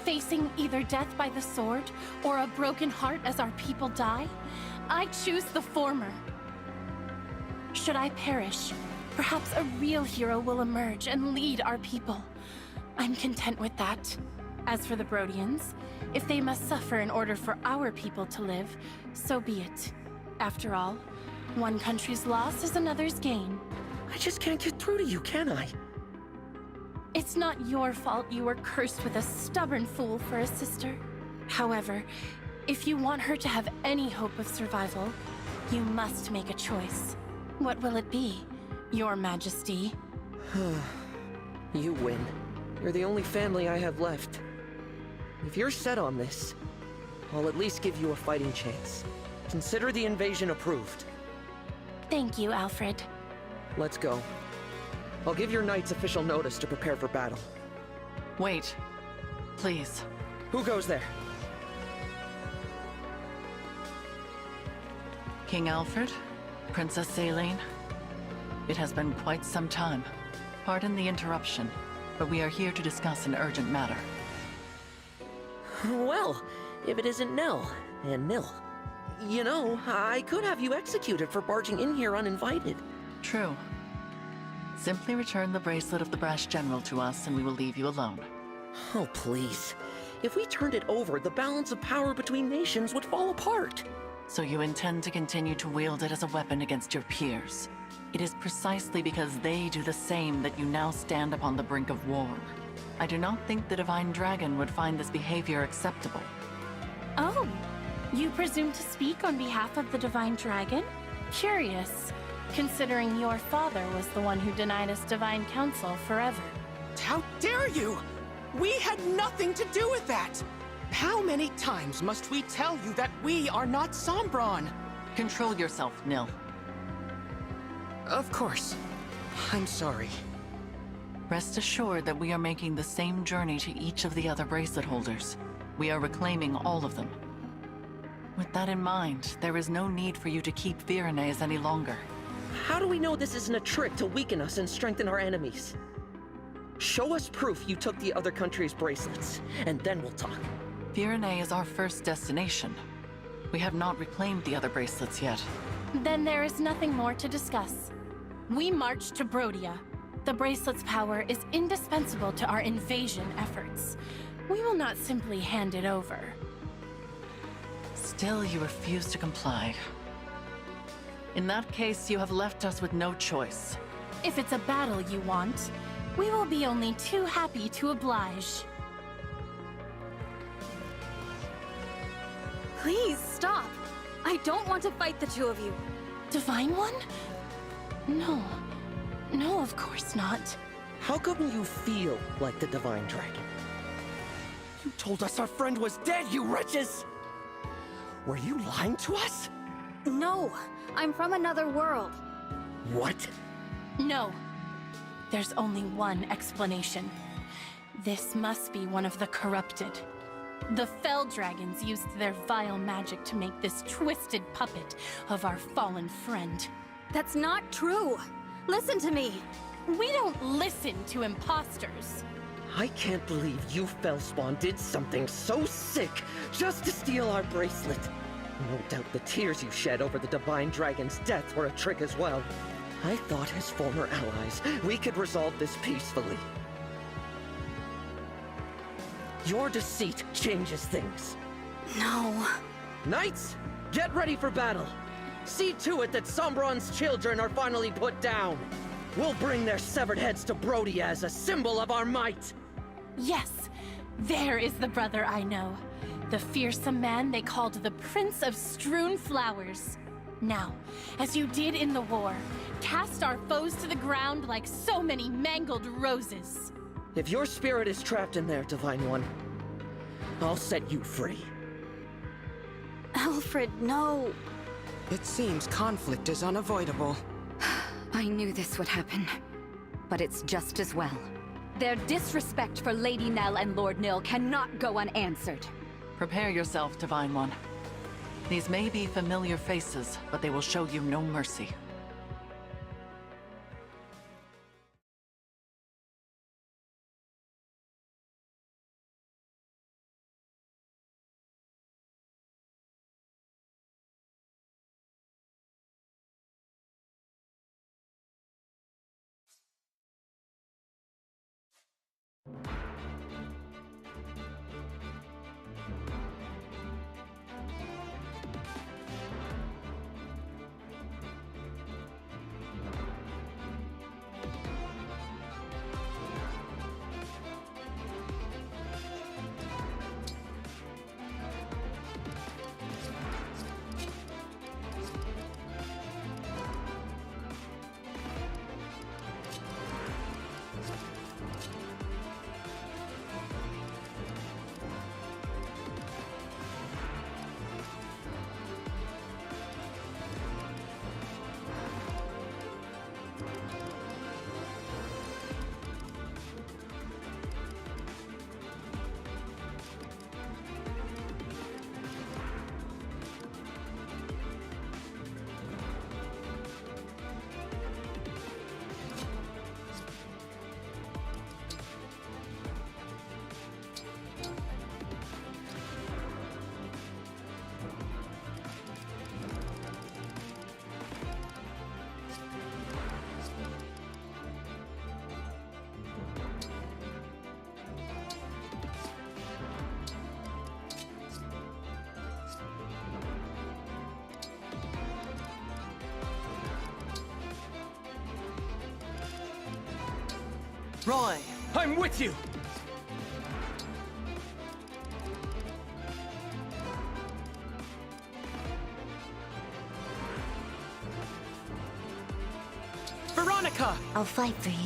Facing either death by the sword, or a broken heart as our people die, I choose the former. Should I perish, perhaps a real hero will emerge and lead our people. I'm content with that. As for the Brodians, if they must suffer in order for our people to live, so be it. After all, one country's loss is another's gain. I just can't get through to you, can I? It's not your fault you were cursed with a stubborn fool for a sister. However, if you want her to have any hope of survival, you must make a choice. What will it be, Your Majesty? You win. You're the only family I have left. If you're set on this, I'll at least give you a fighting chance. Consider the invasion approved. Thank you, Alfred. Let's go. I'll give your knights official notice to prepare for battle. Wait. Please. Who goes there? King Alfred? Princess Celine? It has been quite some time. Pardon the interruption, but we are here to discuss an urgent matter. Well, if it isn't Nell, and Nil. You know, I could have you executed for barging in here uninvited. True. Simply return the bracelet of the brash general to us and we will leave you alone. Oh, please. If we turned it over, the balance of power between nations would fall apart. So you intend to continue to wield it as a weapon against your peers. It is precisely because they do the same that you now stand upon the brink of war. I do not think the Divine Dragon would find this behavior acceptable. Oh, you presume to speak on behalf of the Divine Dragon? Curious, considering your father was the one who denied us divine counsel forever. How dare you! We had nothing to do with that! How many times must we tell you that we are not Sombron? Control yourself, Nil. Of course. I'm sorry. Rest assured that we are making the same journey to each of the other bracelet holders. We are reclaiming all of them. With that in mind, there is no need for you to keep Virenes any longer. How do we know this isn't a trick to weaken us and strengthen our enemies? Show us proof you took the other country's bracelets, and then we'll talk. Virene is our first destination. We have not reclaimed the other bracelets yet. Then there is nothing more to discuss. We march to Brodia. The bracelet's power is indispensable to our invasion efforts. We will not simply hand it over. Still, you refuse to comply. In that case, you have left us with no choice. If it's a battle you want, we will be only too happy to oblige. Please stop. I don't want to fight the two of you. Divine One? No. No, of course not. How come you feel like the Divine Dragon? You told us our friend was dead, you wretches! Were you lying to us? No, I'm from another world. What? No. There's only one explanation. This must be one of the corrupted. The Fell Dragons used their vile magic to make this twisted puppet of our fallen friend. That's not true. Listen to me. We don't listen to imposters. I can't believe you Fellspawn did something so sick just to steal our bracelet. No doubt the tears you shed over the Divine Dragon's death were a trick as well. I thought as former allies, we could resolve this peacefully. Your deceit changes things. No. Knights, get ready for battle. See to it that Sombron's children are finally put down. We'll bring their severed heads to Brodia as a symbol of our might. Yes, there is the brother I know. The fearsome man they called the Prince of Strewn Flowers. Now, as you did in the war, cast our foes to the ground like so many mangled roses. If your spirit is trapped in there, Divine One, I'll set you free. Alfred, no. It seems conflict is unavoidable. I knew this would happen, but it's just as well. Their disrespect for Lady Nell and Lord Nil cannot go unanswered. Prepare yourself, Divine One. These may be familiar faces, but they will show you no mercy. Roy! I'm with you! Veronica! I'll fight for you.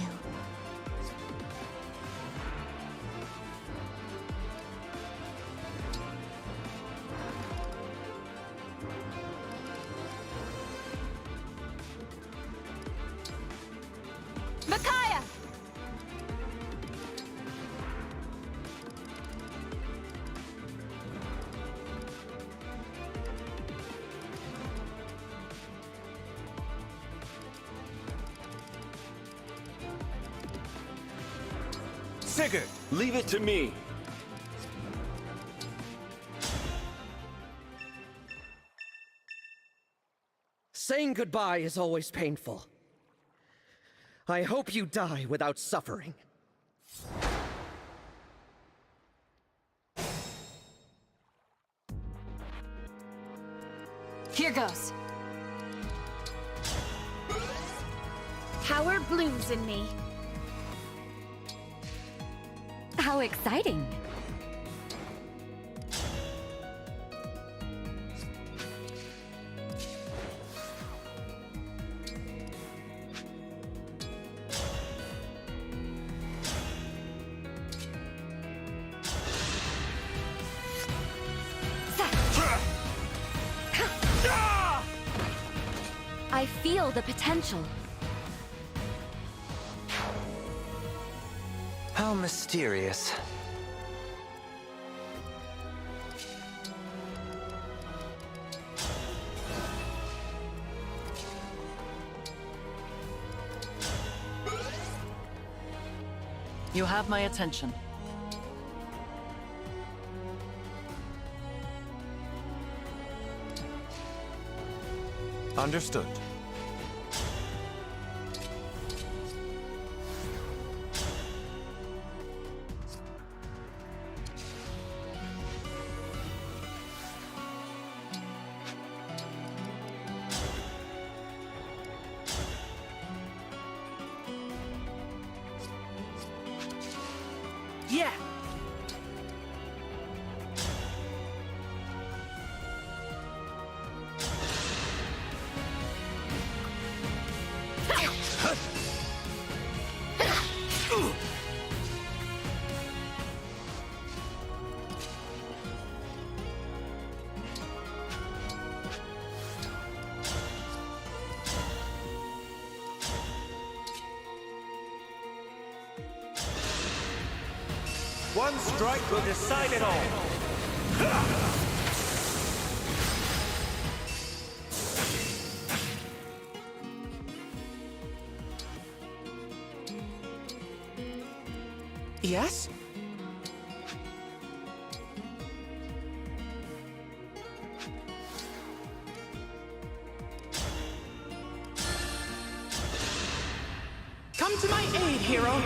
Micaiah! Sigurd, leave it to me. Saying goodbye is always painful. I hope you die without suffering. Here goes. Power blooms in me. How exciting! I feel the potential. How mysterious. You have my attention. Understood. Yeah! One strike will decide it all. Yes? Come to my aid, hero!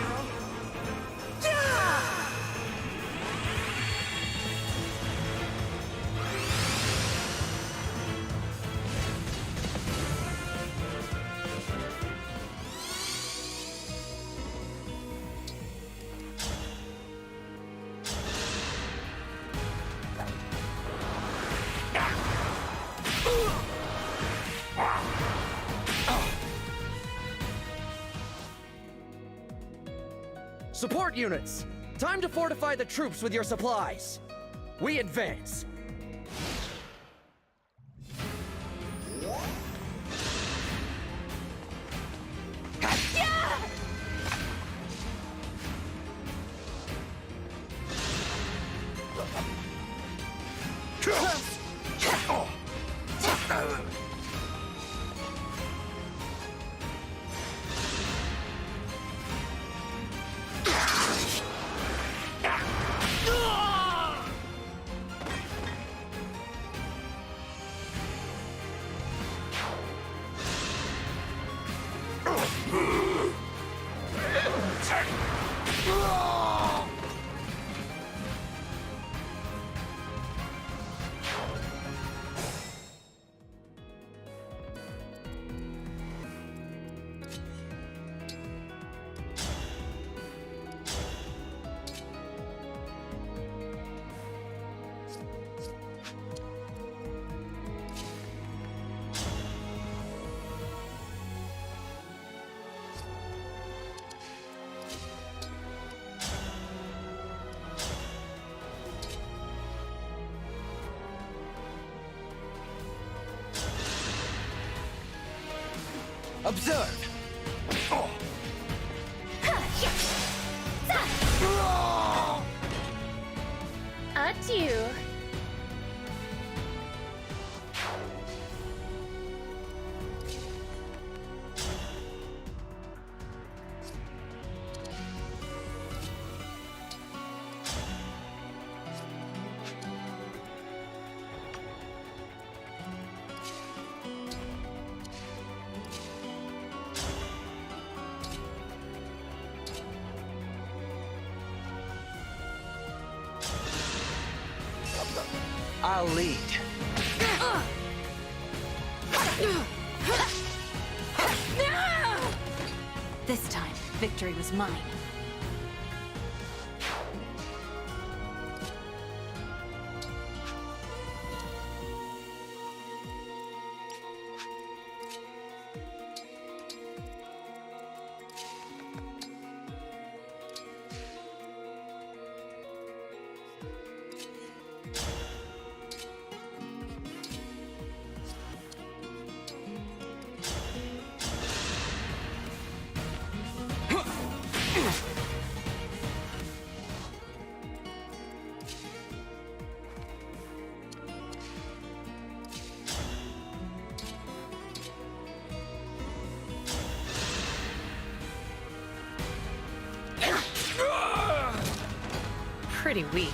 Support units! Time to fortify the troops with your supplies. We advance. Observe! Adieu. I'll lead. This time, victory was mine. Pretty weak.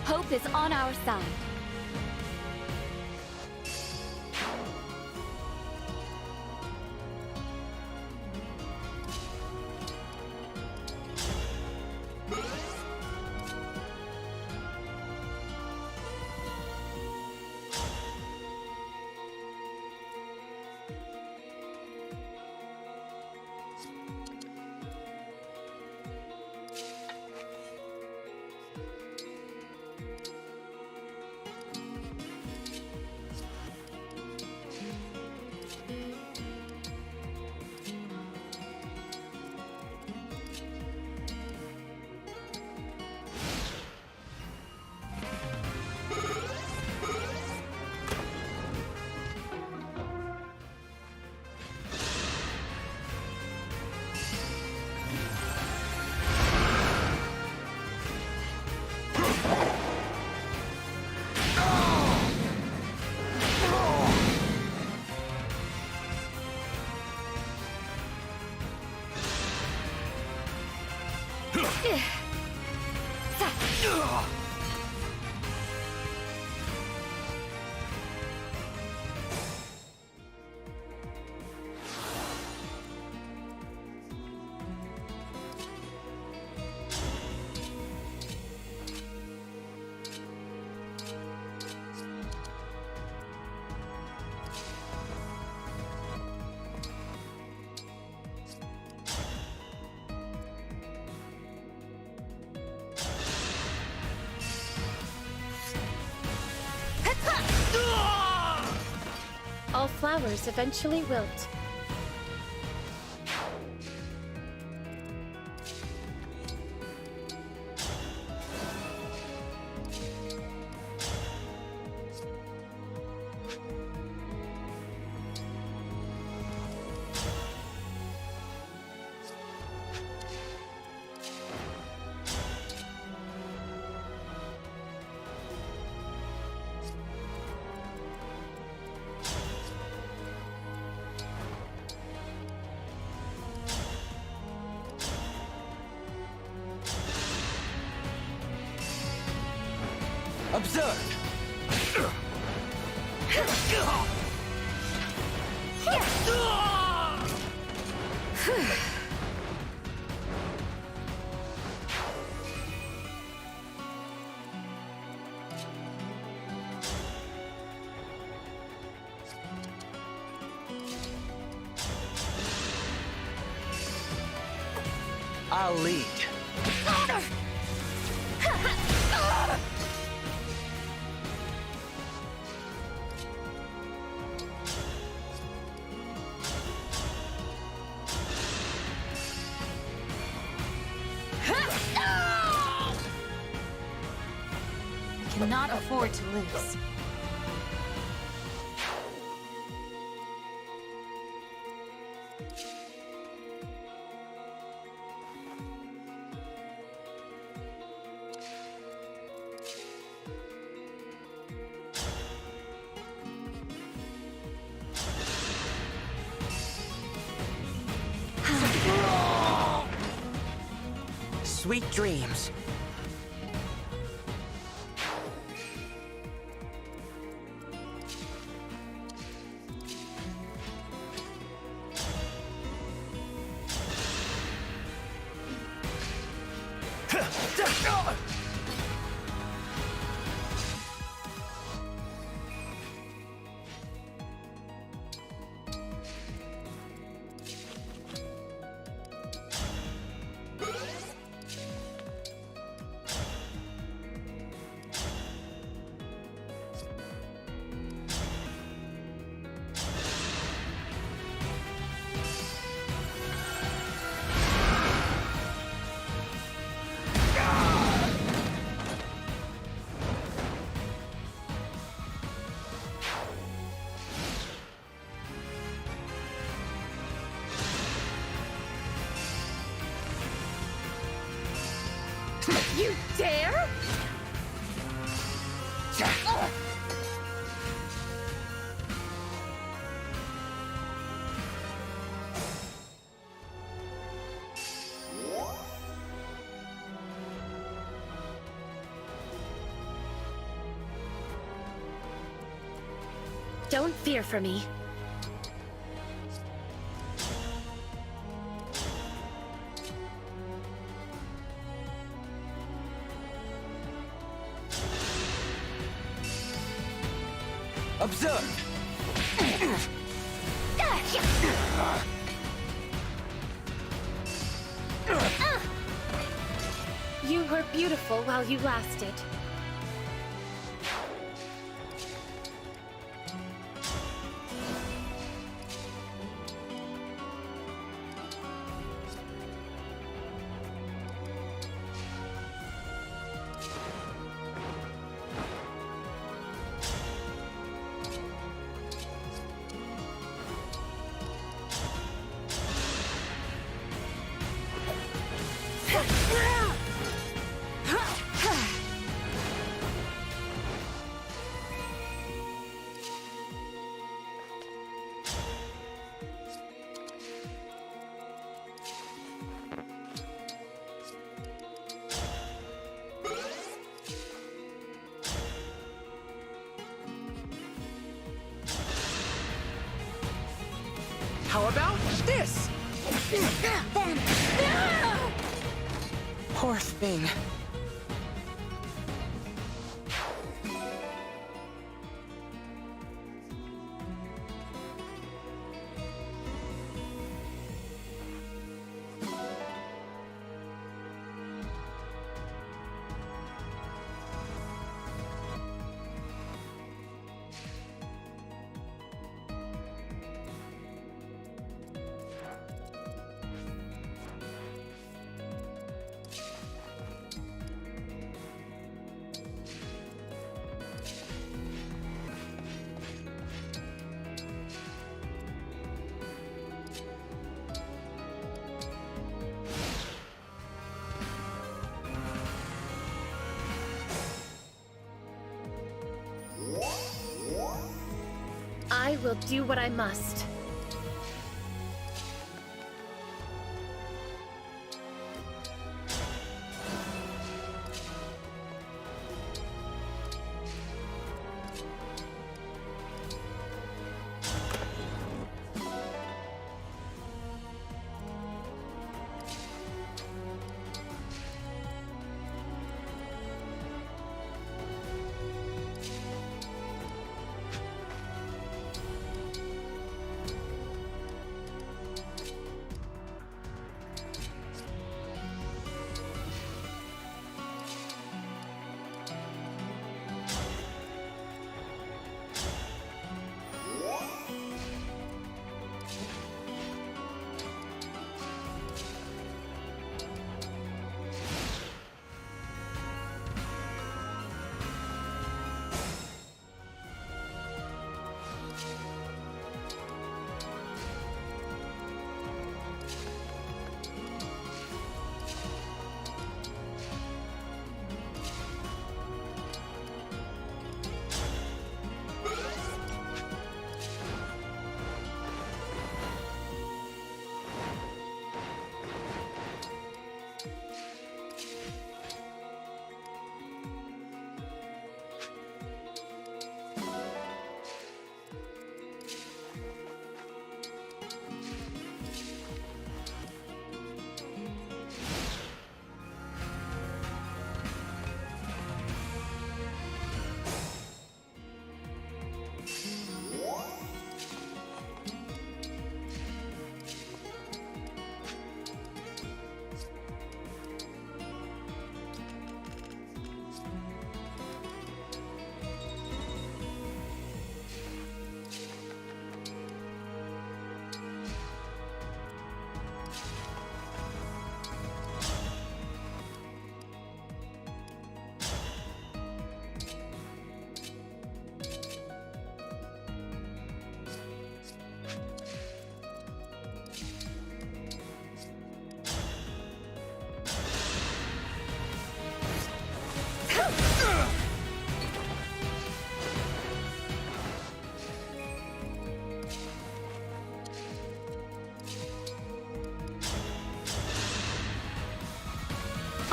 Hope is on our side. All flowers eventually wilt. Observe! I'll lead. We cannot afford to lose. Sweet dreams. You dare? Don't fear for me. Observe! You were beautiful while you lasted. How about this? Poor thing. I will do what I must.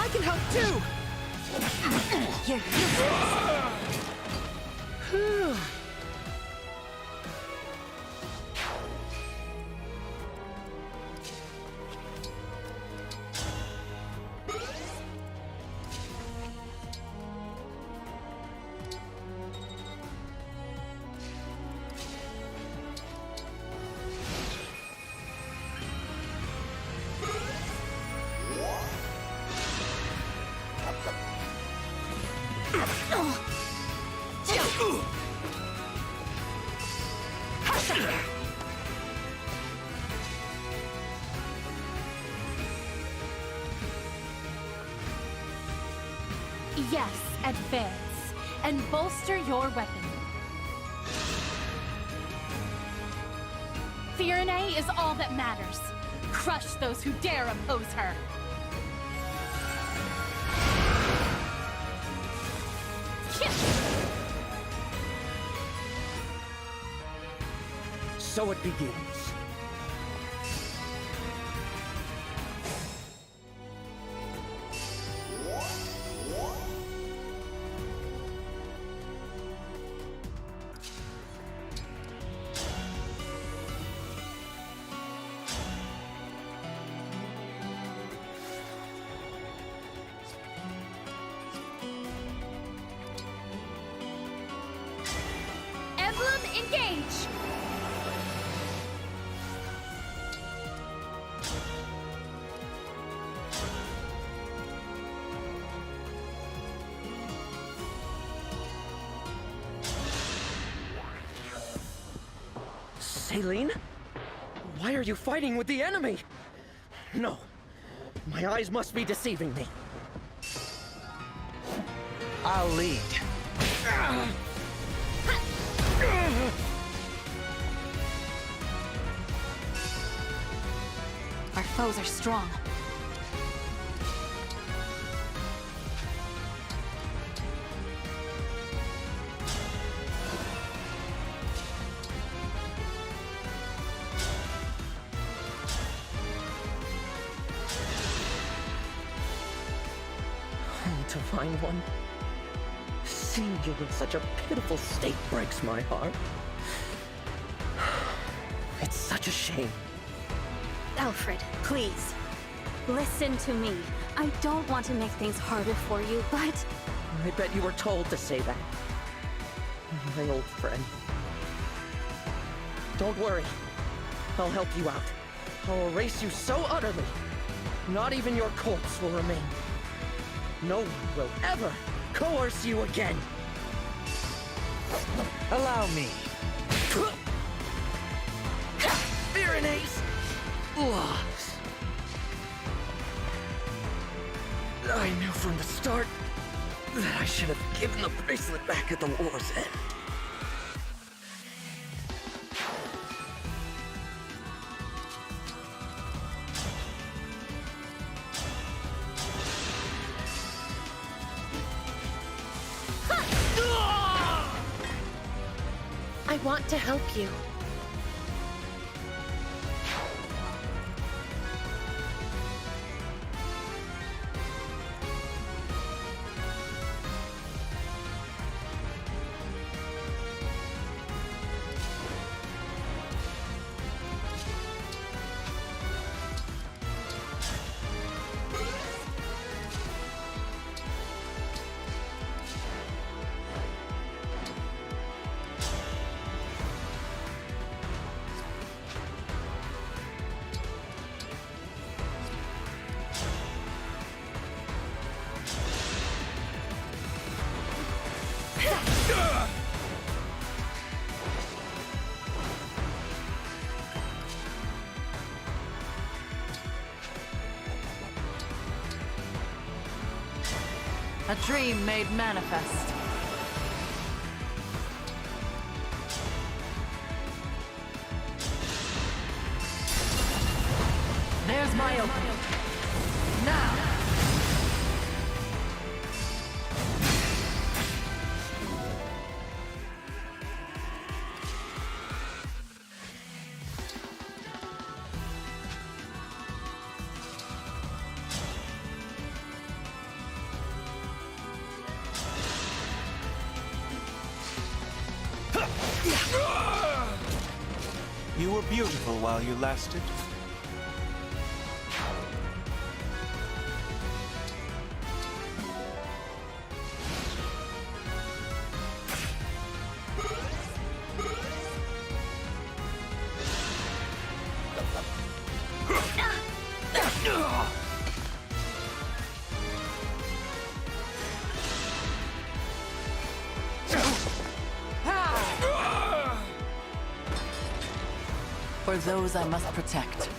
I can help too! You're useless. Yes, advance. And bolster your weapon. Firenze is all that matters. Crush those who dare oppose her. So it begins. Emblem, engage! Celine? Why are you fighting with the enemy? No. My eyes must be deceiving me. I'll lead. Our foes are strong. Divine One. Seeing you in such a pitiful state breaks my heart. It's such a shame. Alfred, please. Listen to me. I don't want to make things harder for you, but... I bet you were told to say that. My old friend. Don't worry. I'll help you out. I'll erase you so utterly. Not even your corpse will remain. No one will ever coerce you again. Allow me. Firenze! I knew from the start that I should have given the bracelet back at the war's end. I want to help you. A dream made manifest. There's my opening. Now! You were beautiful while you lasted. For those I must protect.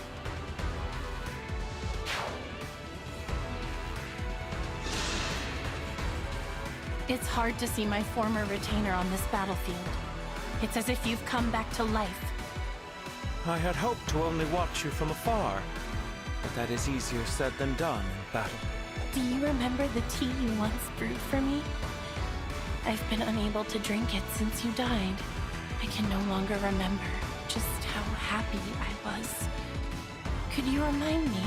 It's hard to see my former retainer on this battlefield. It's as if you've come back to life. I had hoped to only watch you from afar, but that is easier said than done in battle. Do you remember the tea you once brewed for me? I've been unable to drink it since you died. I can no longer remember just how happy I was. Could you remind me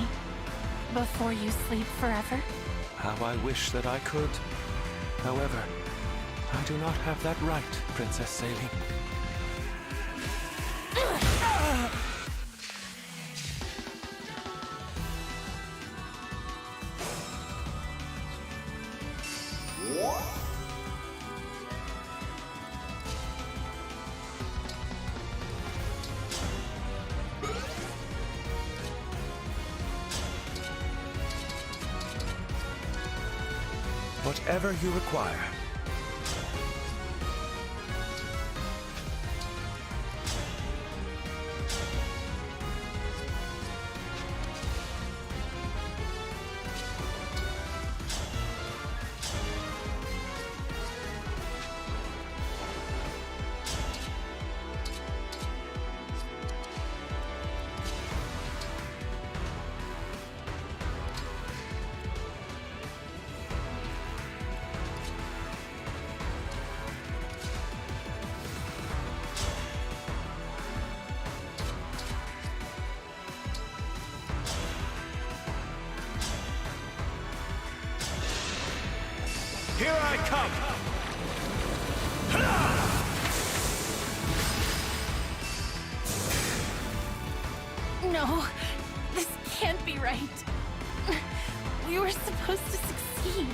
before you sleep forever? How I wish that I could. However, I do not have that right, Princess Saline. Whatever you require. Here I come! No, this can't be right. We were supposed to succeed.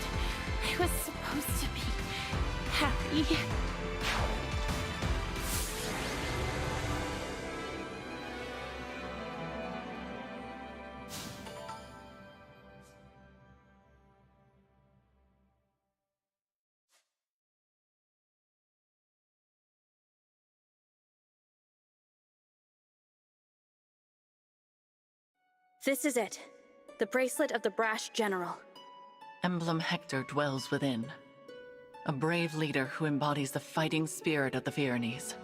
I was supposed to be happy. This is it. The bracelet of the brash general. Emblem Hector dwells within. A brave leader who embodies the fighting spirit of the Pyrenees.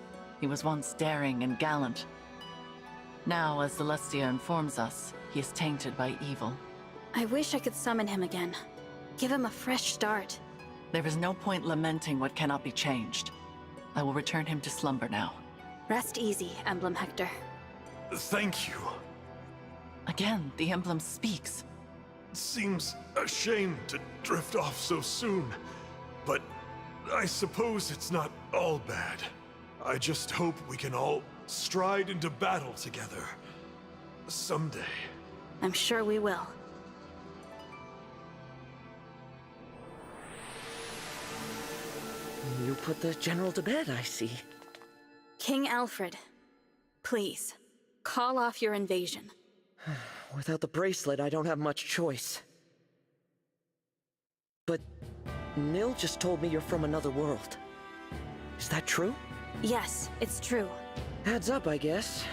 He was once daring and gallant. Now, as Celestia informs us, he is tainted by evil. I wish I could summon him again. Give him a fresh start. There is no point lamenting what cannot be changed. I will return him to slumber now. Rest easy, Emblem Hector. Thank you. Again, the emblem speaks. It seems a shame to drift off so soon, but I suppose it's not all bad. I just hope we can all stride into battle together. Someday. I'm sure we will. You put the general to bed, I see. King Alfred, please, call off your invasion. Without the bracelet, I don't have much choice. But Nil just told me you're from another world. Is that true? Yes, it's true. Adds up, I guess.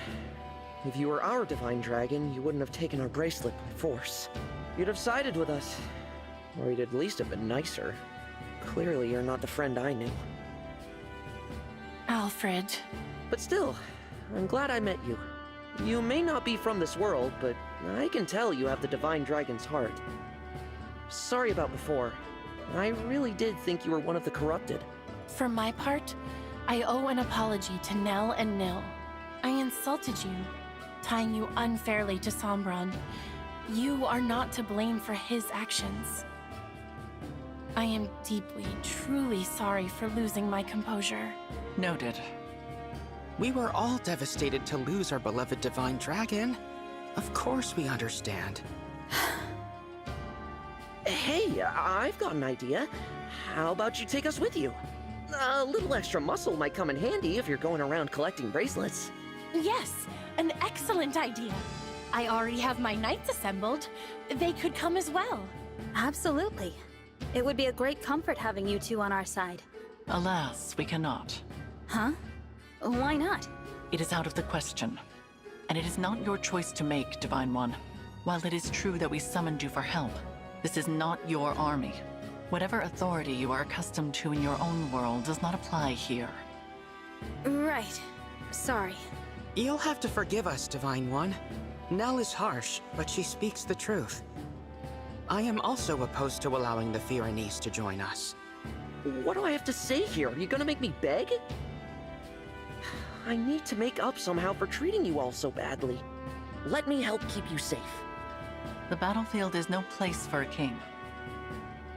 If you were our divine dragon, you wouldn't have taken our bracelet by force. You'd have sided with us. Or you'd at least have been nicer. Clearly, you're not the friend I knew. Alfred. But still, I'm glad I met you. You may not be from this world, but I can tell you have the divine dragon's heart. Sorry about before. I really did think you were one of the corrupted. For my part, I owe an apology to Nell and Nil. I insulted you, tying you unfairly to Sombron. You are not to blame for his actions. I am deeply, truly sorry for losing my composure. Noted. We were all devastated to lose our beloved divine dragon. Of course we understand. Hey, I've got an idea. How about you take us with you? A little extra muscle might come in handy if you're going around collecting bracelets. Yes, an excellent idea. I already have my knights assembled. They could come as well. Absolutely. It would be a great comfort having you two on our side. Alas, we cannot. Huh? Why not? It is out of the question. And it is not your choice to make, Divine One. While it is true that we summoned you for help, this is not your army. Whatever authority you are accustomed to in your own world does not apply here. Right. Sorry. You'll have to forgive us, Divine One. Nell is harsh, but she speaks the truth. I am also opposed to allowing the Pyrenees to join us. What do I have to say here? Are you gonna make me beg? I need to make up somehow for treating you all so badly. Let me help keep you safe. The battlefield is no place for a king.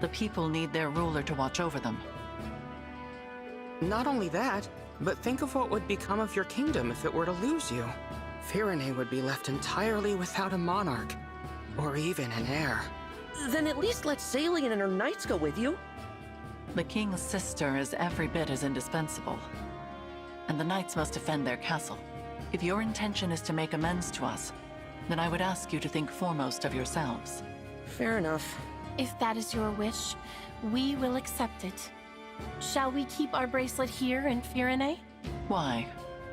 The people need their ruler to watch over them. Not only that, but think of what would become of your kingdom if it were to lose you. Pyrenee would be left entirely without a monarch, or even an heir. Then at least let Salian and her knights go with you. The king's sister is every bit as indispensable. And the knights must defend their castle. If your intention is to make amends to us, then I would ask you to think foremost of yourselves. Fair enough. If that is your wish, we will accept it. Shall we keep our bracelet here in Pyrenee? Why?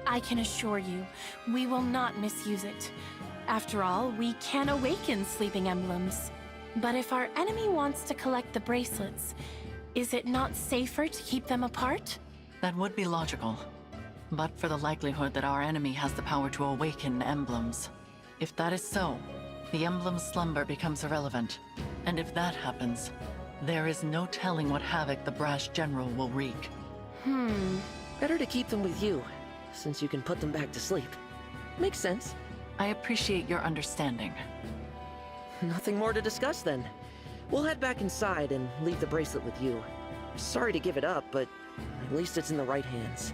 I can assure you, we will not misuse it. After all, we can awaken sleeping emblems. But if our enemy wants to collect the bracelets, is it not safer to keep them apart? That would be logical. But for the likelihood that our enemy has the power to awaken emblems. If that is so, the emblem's slumber becomes irrelevant. And if that happens, there is no telling what havoc the brash general will wreak. Better to keep them with you, since you can put them back to sleep. Makes sense. I appreciate your understanding. Nothing more to discuss then. We'll head back inside and leave the bracelet with you. Sorry to give it up, but at least it's in the right hands.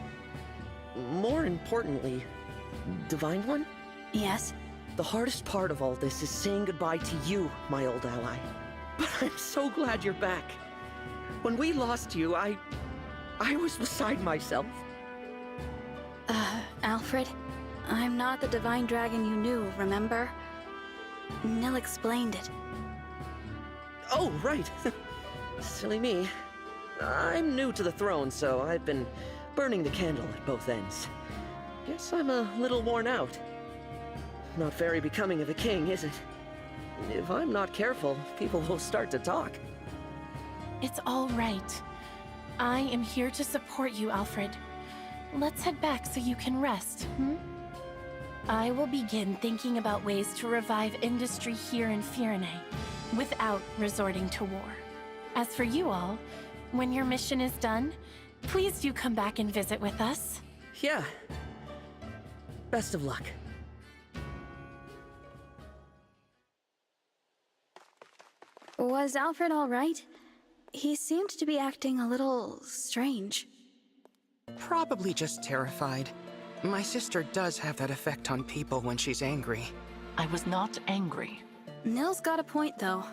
More importantly, Divine One? Yes? The hardest part of all this is saying goodbye to you, my old ally. But I'm so glad you're back. When we lost you, I was beside myself. Alfred, I'm not the divine dragon you knew, remember? Nell explained it. Oh, right. Silly me. I'm new to the throne, so I've been burning the candle at both ends. Guess I'm a little worn out. Not very becoming of a king, is it? If I'm not careful, people will start to talk. It's all right. I am here to support you, Alfred. Let's head back so you can rest, I will begin thinking about ways to revive industry here in Pyrenee without resorting to war. As for you all, when your mission is done, please do come back and visit with us. Yeah. Best of luck. Was Alfred all right? He seemed to be acting a little strange. Probably just terrified. My sister does have that effect on people when she's angry. I was not angry. Nell's got a point, though.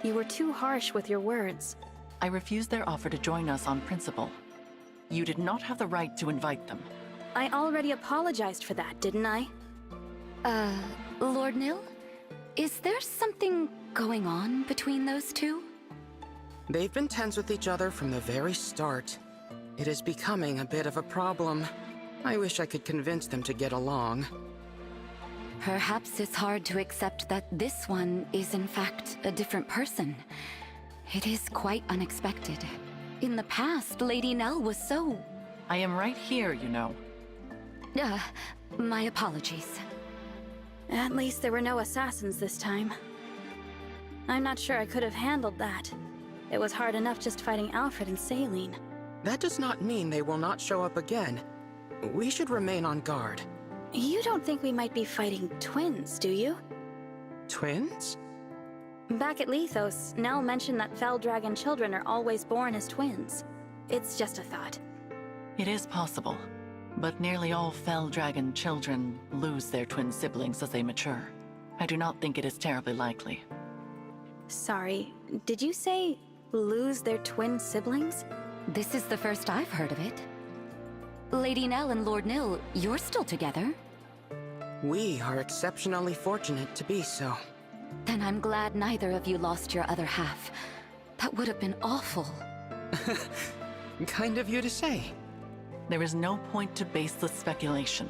You were too harsh with your words. I refused their offer to join us on principle. You did not have the right to invite them. I already apologized for that, didn't I? Lord Nil? Is there something going on between those two? They've been tense with each other from the very start. It is becoming a bit of a problem. I wish I could convince them to get along. Perhaps it's hard to accept that this one is in fact a different person. It is quite unexpected. In the past, Lady Nell was so... I am right here, you know. My apologies. At least there were no assassins this time. I'm not sure I could have handled that. It was hard enough just fighting Alfred and Saline. That does not mean they will not show up again. We should remain on guard. You don't think we might be fighting twins, do you? Twins? Back at Lethos, Nell mentioned that fell dragon children are always born as twins. It's just a thought. It is possible. But nearly all fell dragon children lose their twin siblings as they mature. I do not think it is terribly likely. Sorry, did you say lose their twin siblings? This is the first I've heard of it. Lady Nell and Lord Nil, you're still together? We are exceptionally fortunate to be so. Then I'm glad neither of you lost your other half. That would have been awful. Kind of you to say. There is no point to baseless speculation.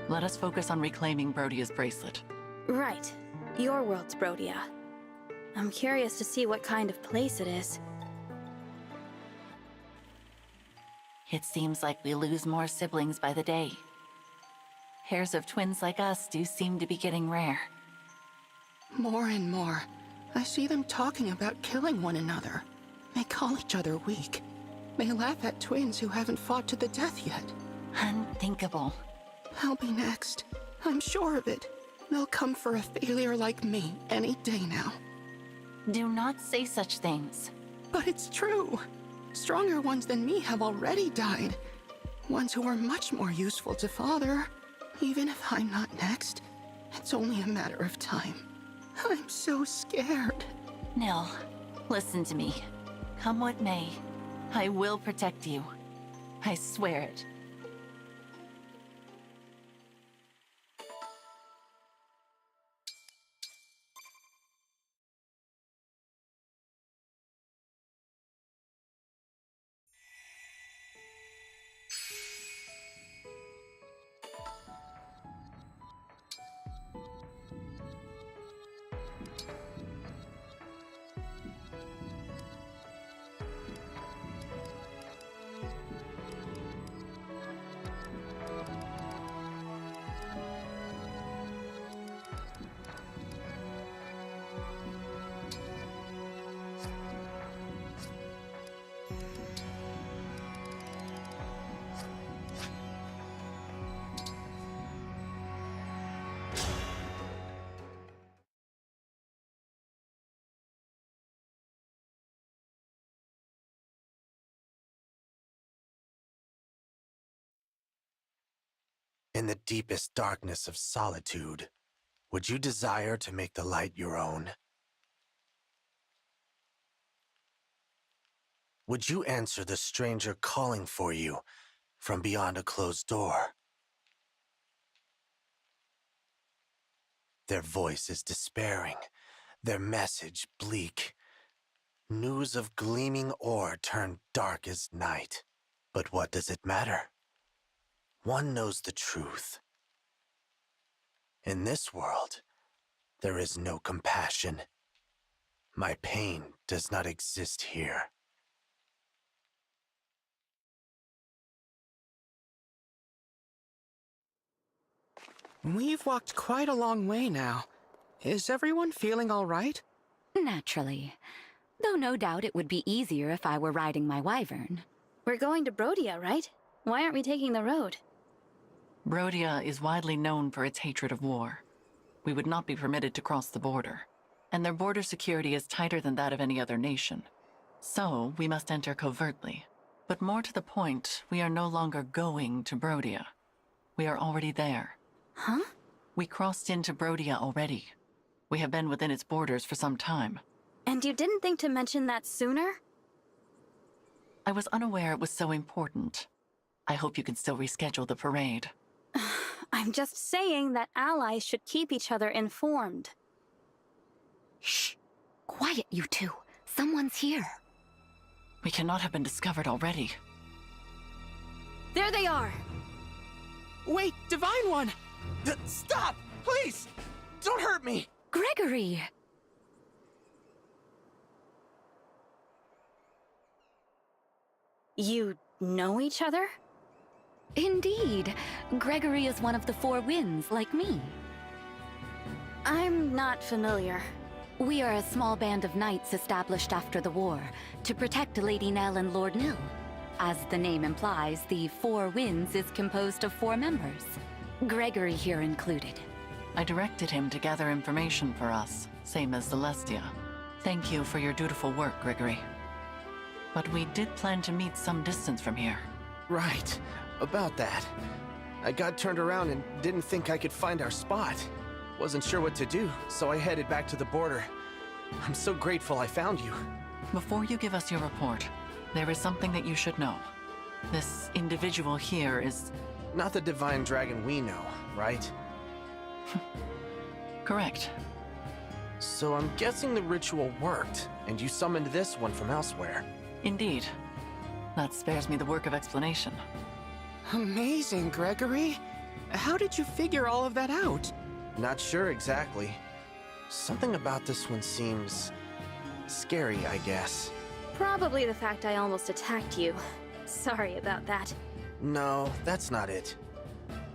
Let us focus on reclaiming Brodia's bracelet. Right. Your world's Brodia. I'm curious to see what kind of place it is. It seems like we lose more siblings by the day. Pairs of twins like us do seem to be getting rare. More and more, I see them talking about killing one another. They call each other weak. They laugh at twins who haven't fought to the death yet. Unthinkable. I'll be next. I'm sure of it. They'll come for a failure like me any day now. Do not say such things. But it's true. Stronger ones than me have already died. Ones who were much more useful to Father. Even if I'm not next, it's only a matter of time. I'm so scared. Nil, listen to me. Come what may, I will protect you. I swear it. In the deepest darkness of solitude, would you desire to make the light your own? Would you answer the stranger calling for you from beyond a closed door? Their voice is despairing, their message bleak. News of gleaming ore turned dark as night. But what does it matter? One knows the truth. In this world, there is no compassion. My pain does not exist here. We've walked quite a long way now. Is everyone feeling all right? Naturally. Though no doubt it would be easier if I were riding my wyvern. We're going to Brodia, right? Why aren't we taking the road? Brodia is widely known for its hatred of war. We would not be permitted to cross the border, and their border security is tighter than that of any other nation. So, we must enter covertly. But more to the point, we are no longer going to Brodia. We are already there. Huh? We crossed into Brodia already. We have been within its borders for some time. And you didn't think to mention that sooner? I was unaware it was so important. I hope you can still reschedule the parade. I'm just saying that allies should keep each other informed. Shh! Quiet, you two. Someone's here. We cannot have been discovered already. There they are! Wait, Divine One! Stop! Please! Don't hurt me! Gregory! You know each other? Indeed. Gregory is one of the Four Winds, like me. I'm not familiar. We are a small band of knights established after the war to protect Lady Nell and Lord Nil. As the name implies, the Four Winds is composed of 4 members. Gregory here included. I directed him to gather information for us, same as Celestia. Thank you for your dutiful work, Gregory. But we did plan to meet some distance from here. Right. about that. I got turned around and didn't think I could find our spot. Wasn't sure what to do, so I headed back to the border. I'm so grateful I found you. Before you give us your report, there is something that you should know. This individual here is... Not the divine dragon we know, right? Correct. So I'm guessing the ritual worked, and you summoned this one from elsewhere. Indeed. That spares me the work of explanation. Amazing, Gregory. How did you figure all of that out? Not sure exactly. Something about this one seems... scary, I guess. Probably the fact I almost attacked you. Sorry about that. No, that's not it.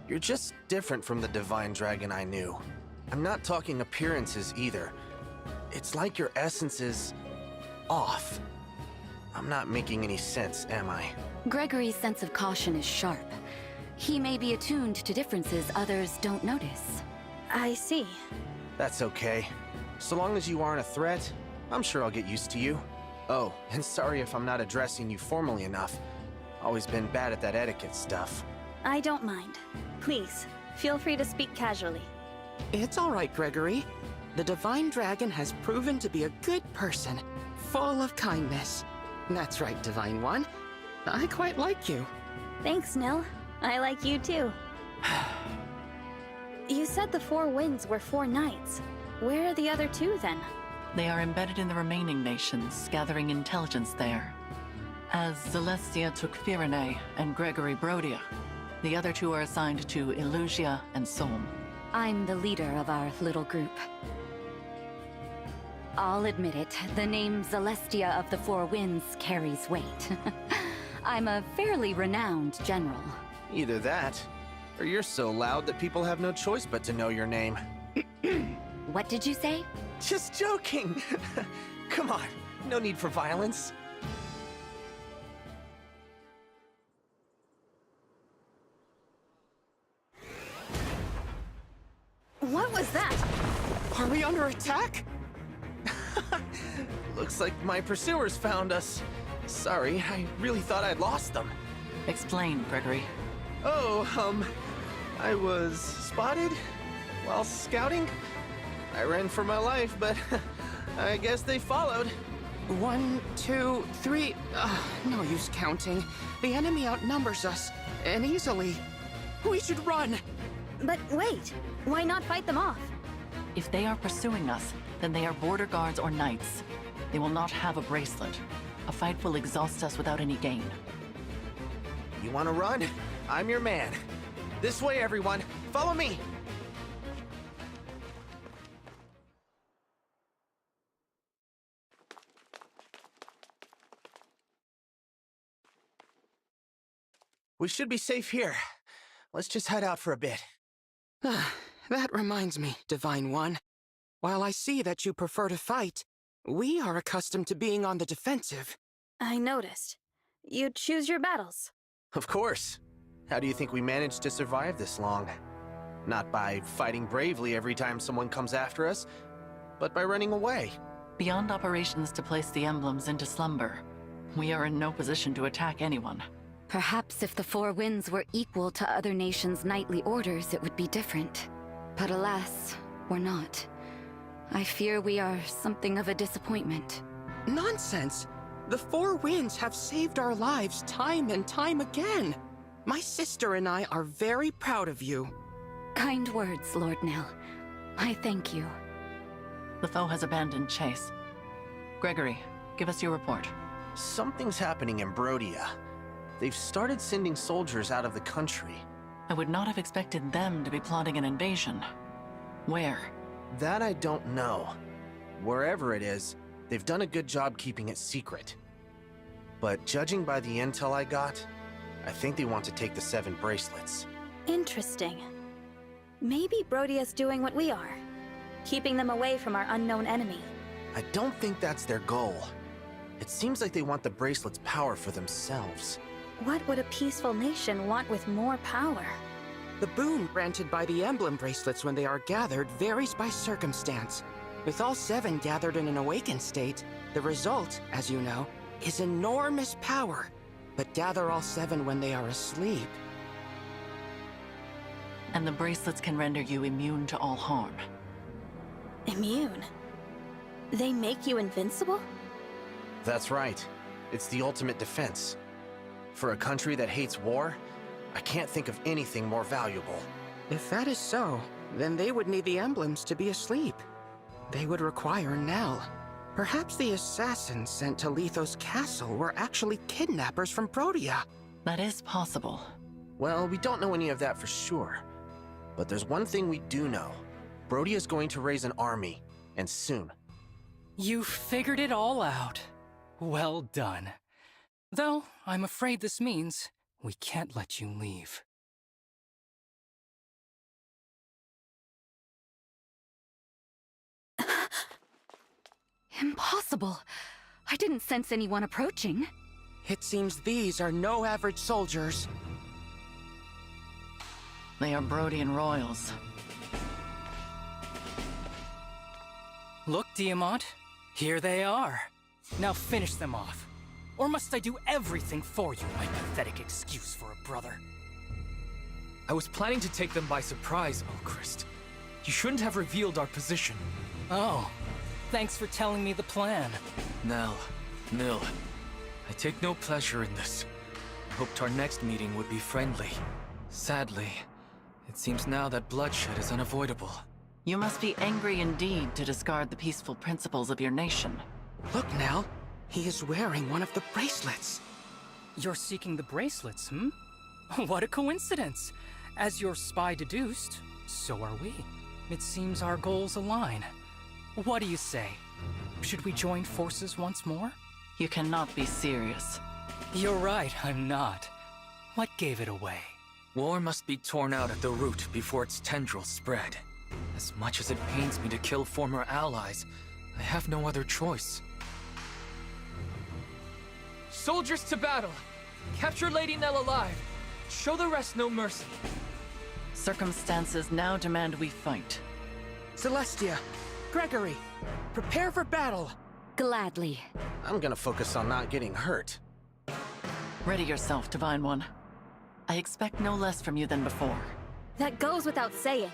You're just different from the divine dragon I knew. I'm not talking appearances either. It's like your essence is... off. I'm not making any sense, am I? Gregory's sense of caution is sharp. He may be attuned to differences others don't notice. I see. That's okay. So long as you aren't a threat, I'm sure I'll get used to you. Oh, and sorry if I'm not addressing you formally enough. Always been bad at that etiquette stuff. I don't mind. Please, feel free to speak casually. It's all right, Gregory. The Divine Dragon has proven to be a good person, full of kindness. That's right, Divine One. I quite like you. Thanks, Nil. I like you too. You said the 4 winds were 4 knights. Where are the other 2 then? They are embedded in the remaining nations, gathering intelligence there. As Celestia took Firene and Gregory Brodia, the other 2 are assigned to Illusia and Solm. I'm the leader of our little group. I'll admit it, the name Celestia of the 4 Winds carries weight. I'm a fairly renowned general. Either that, or you're so loud that people have no choice but to know your name. What did you say? Just joking! Come on, no need for violence. What was that? Are we under attack? Looks like my pursuers found us. Sorry, I really thought I'd lost them. Explain, Gregory. Oh, I was spotted while scouting. I ran for my life, but I guess they followed. 1, 2, 3. No use counting. The enemy outnumbers us, and easily. We should run. But wait, why not fight them off? If they are pursuing us, then they are border guards or knights. They will not have a bracelet. A fight will exhaust us without any gain. You want to run? I'm your man. This way, everyone. Follow me. We should be safe here. Let's just head out for a bit. That reminds me, Divine One. While I see that you prefer to fight, we are accustomed to being on the defensive. I noticed. You choose your battles. Of course. How do you think we managed to survive this long? Not by fighting bravely every time someone comes after us, but by running away. Beyond operations to place the emblems into slumber, we are in no position to attack anyone. Perhaps if the 4 Winds were equal to other nations' knightly orders, it would be different. But alas, we're not. I fear we are something of a disappointment. Nonsense! The 4 Winds have saved our lives time and time again. My sister and I are very proud of you. Kind words, Lord Nil. I thank you. The foe has abandoned chase. Gregory, give us your report. Something's happening in Brodia. They've started sending soldiers out of the country. I would not have expected them to be plotting an invasion. Where? That I don't know. Wherever it is, they've done a good job keeping it secret. But judging by the intel I got, I think they want to take the 7 bracelets. Interesting. Maybe Brodia's doing what we are, keeping them away from our unknown enemy. I don't think that's their goal. It seems like they want the bracelet's power for themselves. What would a peaceful nation want with more power? The boon granted by the Emblem bracelets when they are gathered varies by circumstance. With all 7 gathered in an awakened state, the result, as you know, is enormous power. But gather all 7 when they are asleep, And the bracelets can render you immune to all harm. Immune? They make you invincible? That's right. It's the ultimate defense. For a country that hates war, I can't think of anything more valuable. If that is so, then they would need the emblems to be asleep. They would require Nell. Perhaps the assassins sent to Lethos Castle were actually kidnappers from Protea. That is possible. Well, we don't know any of that for sure. But there's one thing we do know. Brody is going to raise an army, and soon. You figured it all out. Well done. Though, I'm afraid this means we can't let you leave. Impossible. I didn't sense anyone approaching. It seems these are no average soldiers. They are Brodian royals. Look, Diamant. Here they are. Now finish them off. Or must I do everything for you, my pathetic excuse for a brother? I was planning to take them by surprise, Elchrist. You shouldn't have revealed our position. Oh, thanks for telling me the plan. Nell, Nil, I take no pleasure in this. I hoped our next meeting would be friendly. Sadly, it seems now that bloodshed is unavoidable. You must be angry indeed to discard the peaceful principles of your nation. Look, Nell. He is wearing one of the bracelets. You're seeking the bracelets, hmm? What a coincidence. As your spy deduced, so are we. It seems our goals align. What do you say? Should we join forces once more? You cannot be serious. You're right, I'm not. What gave it away? War must be torn out at the root before its tendrils spread. As much as it pains me to kill former allies, I have no other choice. Soldiers to battle! Capture Lady Nell alive! Show the rest no mercy! Circumstances now demand we fight. Celestia, Gregory, prepare for battle! Gladly. I'm gonna focus on not getting hurt. Ready yourself, Divine One. I expect no less from you than before. That goes without saying.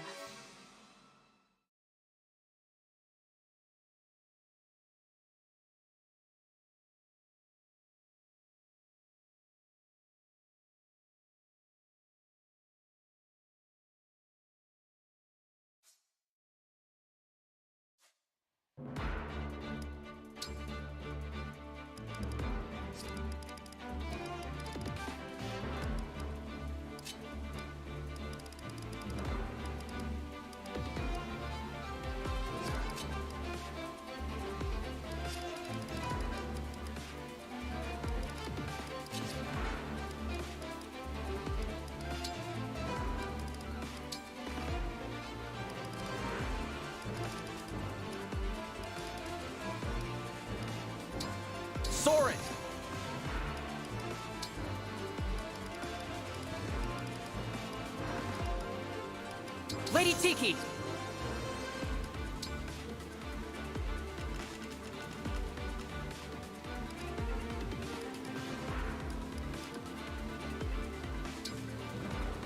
Soren! Lady Tiki!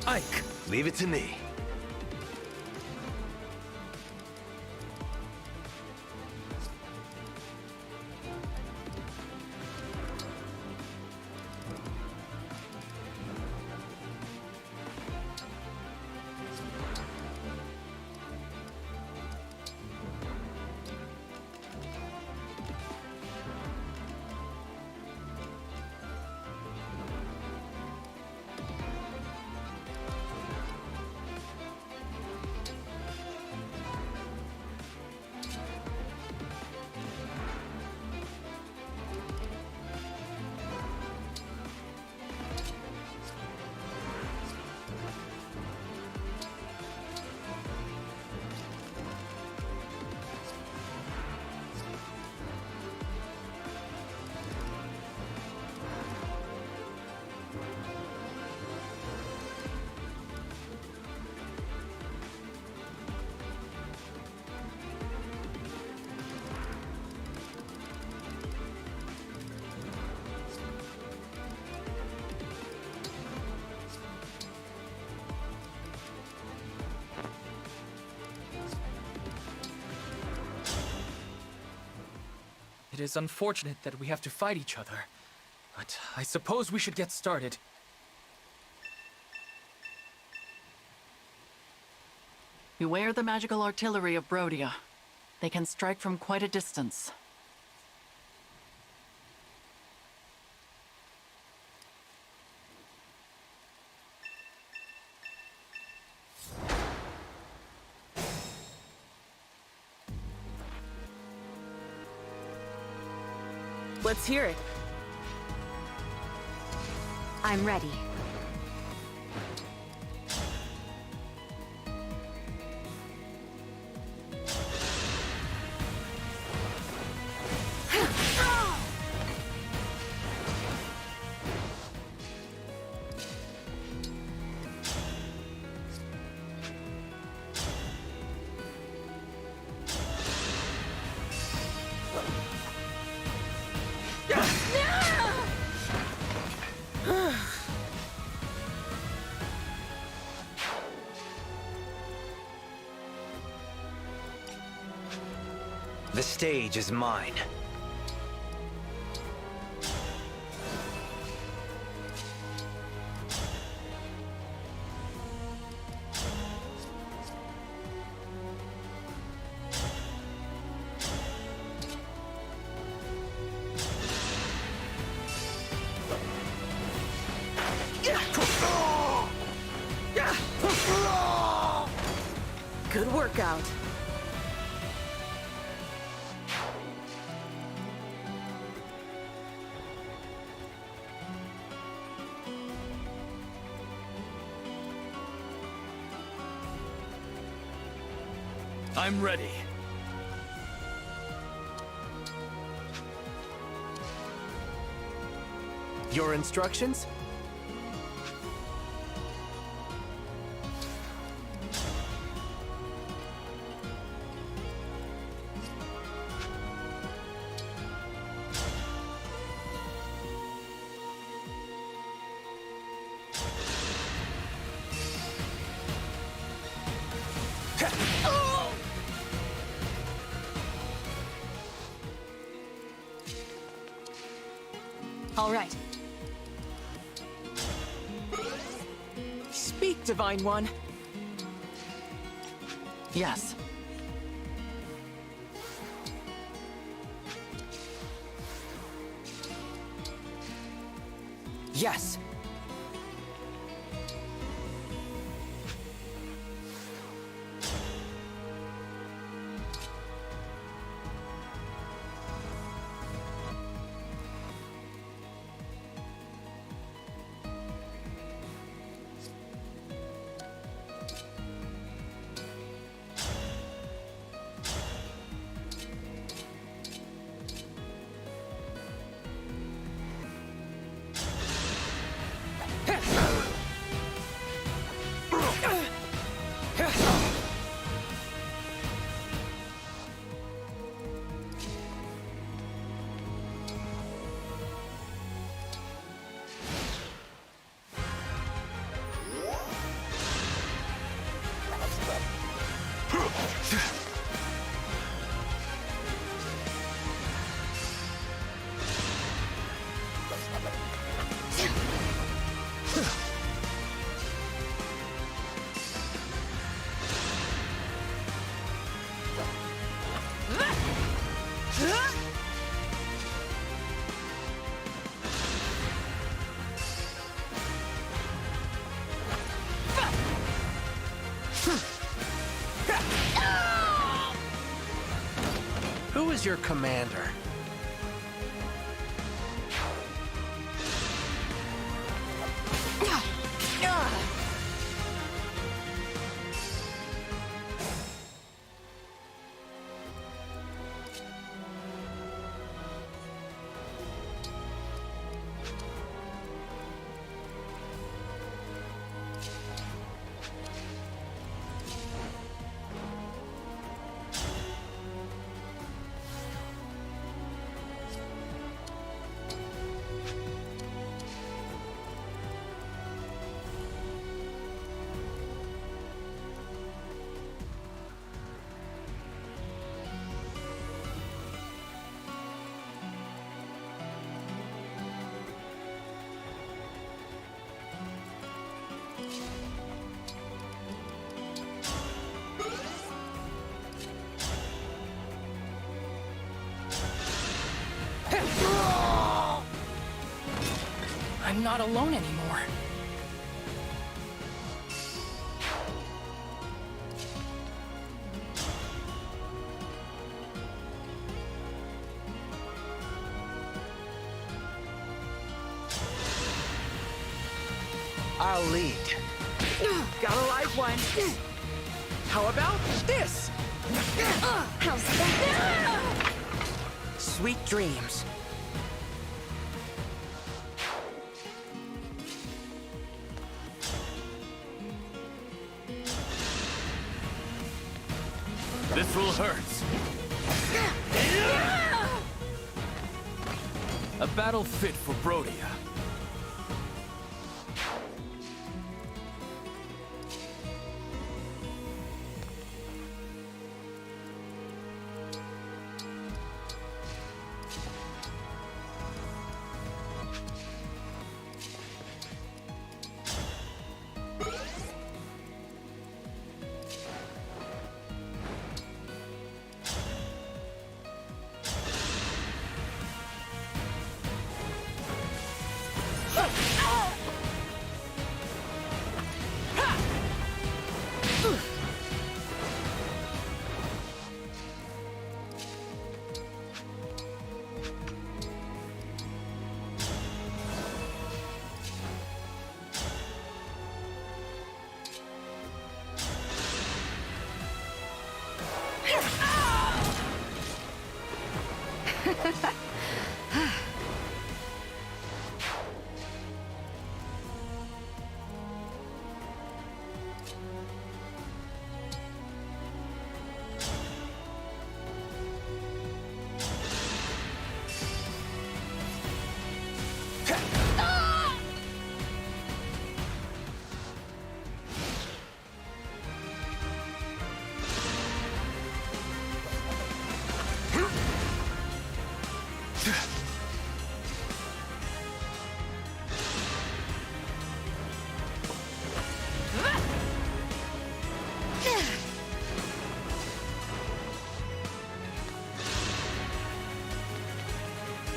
Ike! Leave it to me. It is unfortunate that we have to fight each other, but I suppose we should get started. Beware the magical artillery of Brodia. They can strike from quite a distance. Let's hear it. I'm ready. The stage is mine. Good workout. I'm ready. Your instructions? All right. Speak, Divine One. Yes. Yes. Who is your commander? I'm not alone anymore. I'll lead. Got a live one. How about this? How's that? Sweet dreams. This will hurt. A battle fit for Brodia.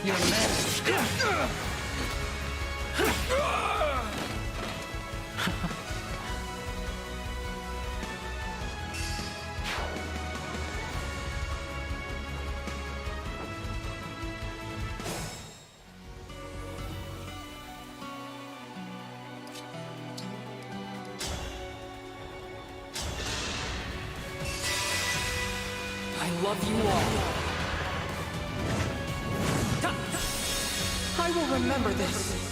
Your man. I love you all. I will remember this.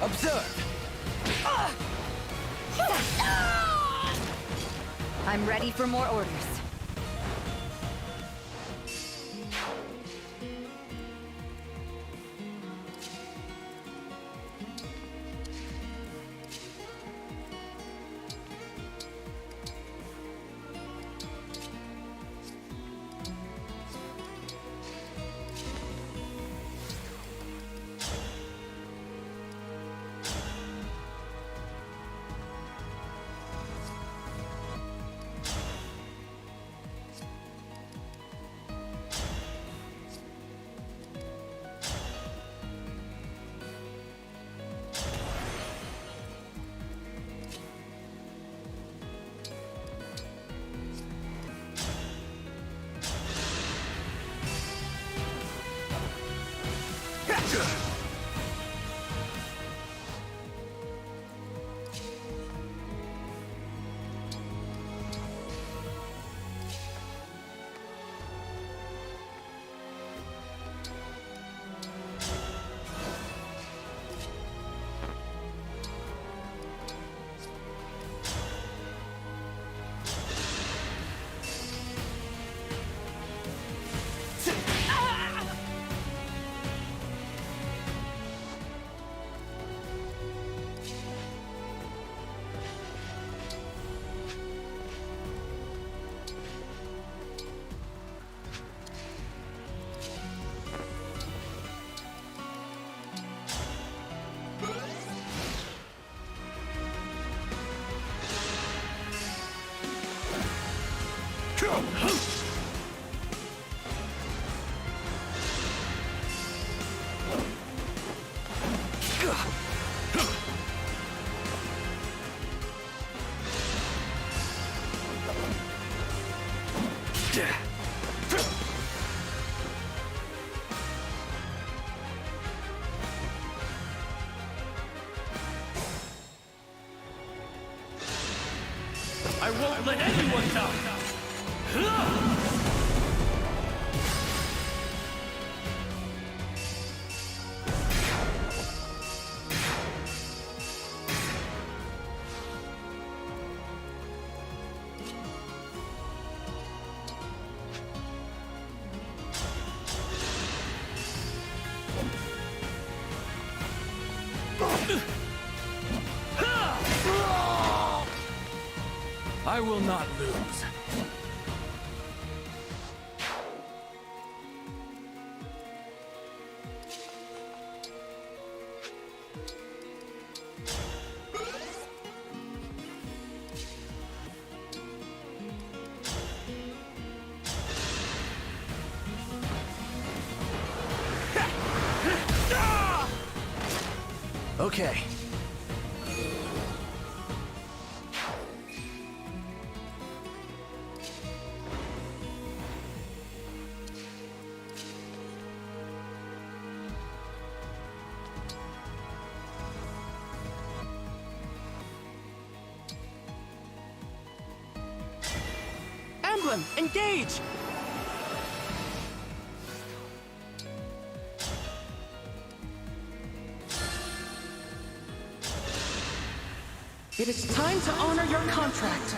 Observe! I'm ready for more orders. I won't let anyone down! I will not lose. Okay. Emblem, engage! It is time to honor your contract.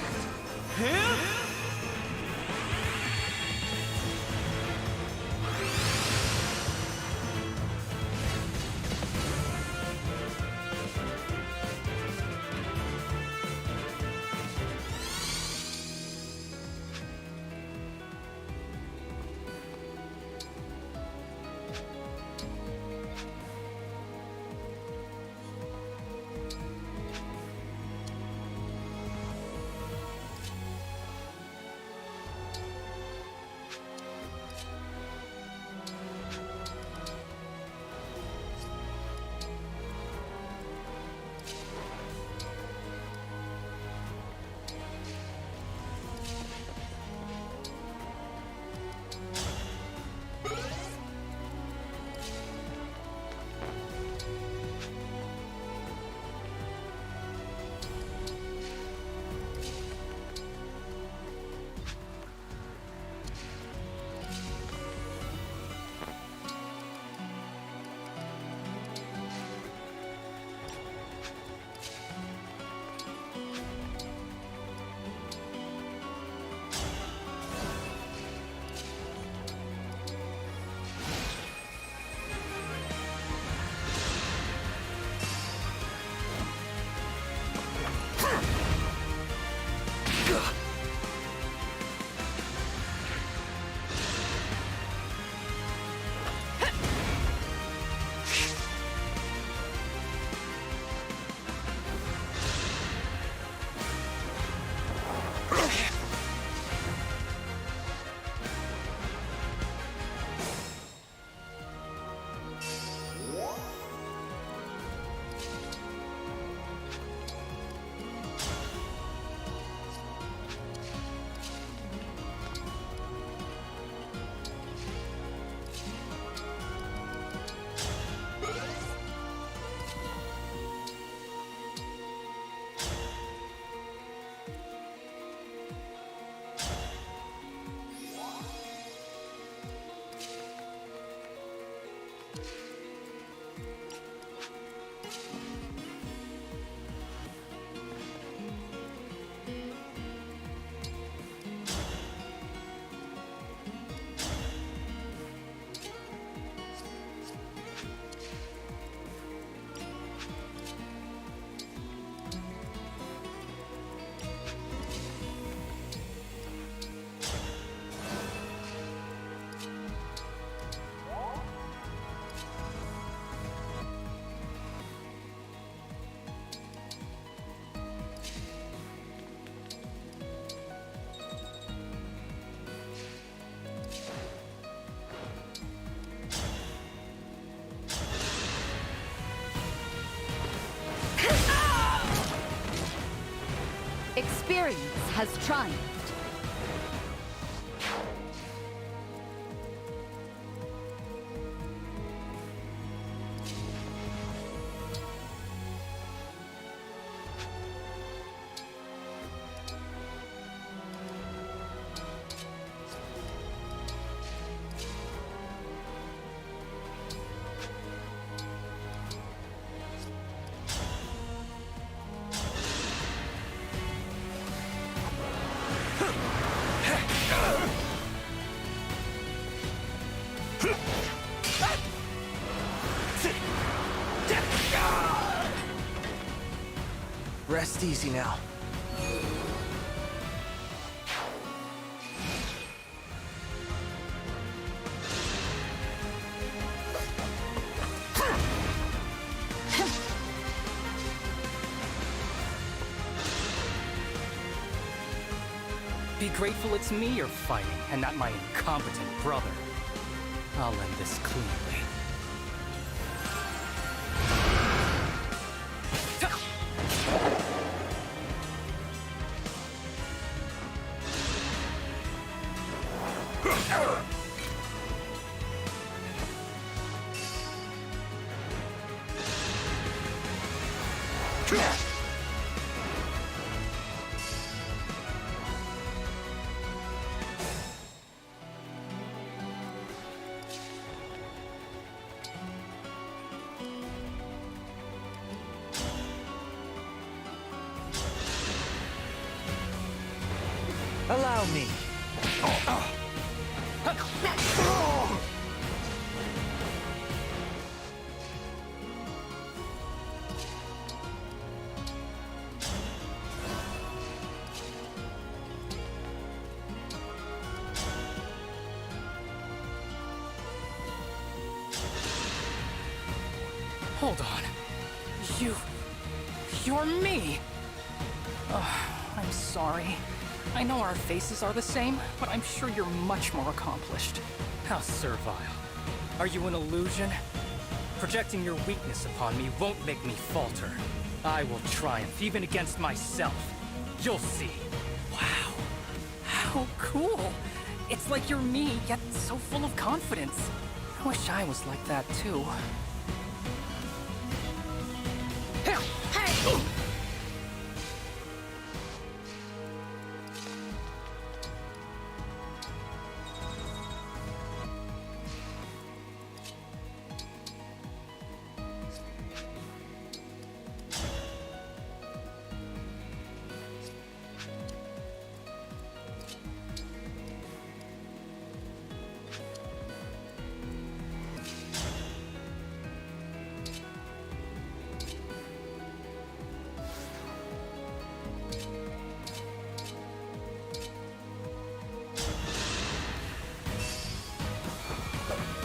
Variance has triumphed. Rest easy now. Be grateful it's me you're fighting, and not my incompetent brother. I'll end this cleanly. Allow me. Hold on. You're me! I'm sorry. I know our faces are the same, but I'm sure you're much more accomplished. How servile. Are you an illusion? Projecting your weakness upon me won't make me falter. I will triumph, even against myself. You'll see. Wow. How cool. It's like you're me, yet so full of confidence. I wish I was like that, too. Hey!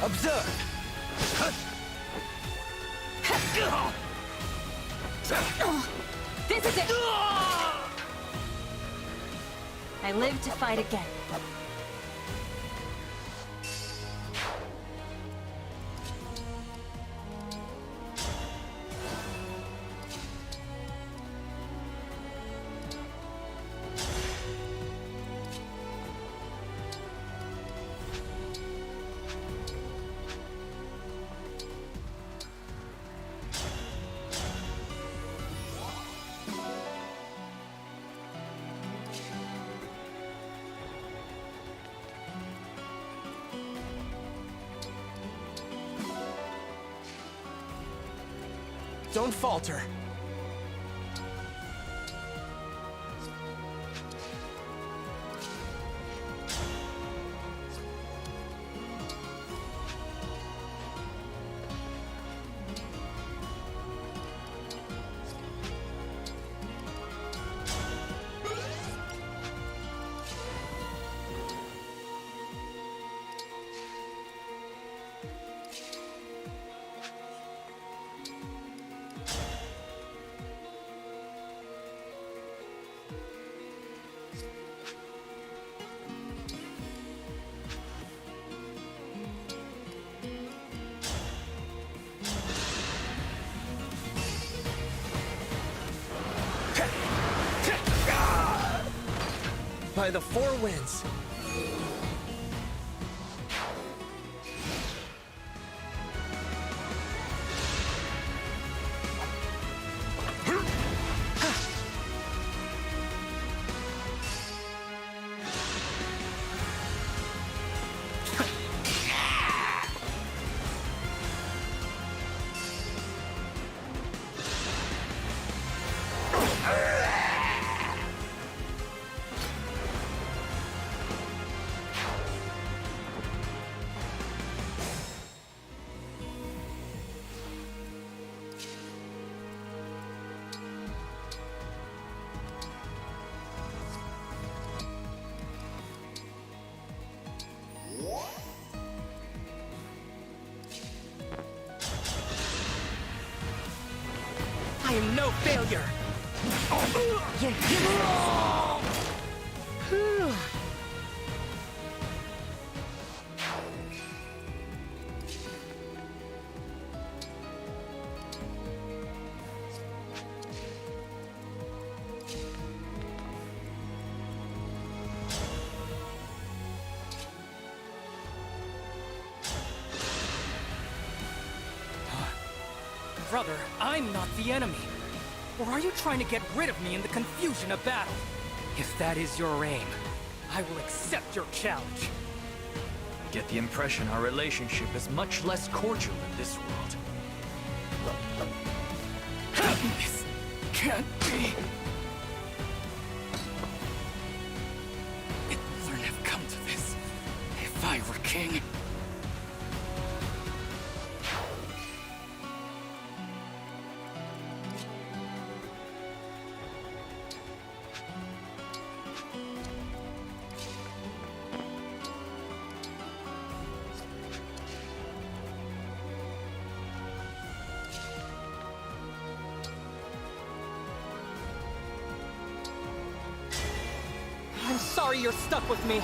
Observe! This is it! I live to fight again. Don't falter. by the four winds. I am no failure! Brother, I'm not the enemy. Or are you trying to get rid of me in the confusion of battle? If that is your aim, I will accept your challenge. Get the impression our relationship is much less cordial in this world. This can't be. It wouldn't have come to this if I were king. I'm sorry you're stuck with me.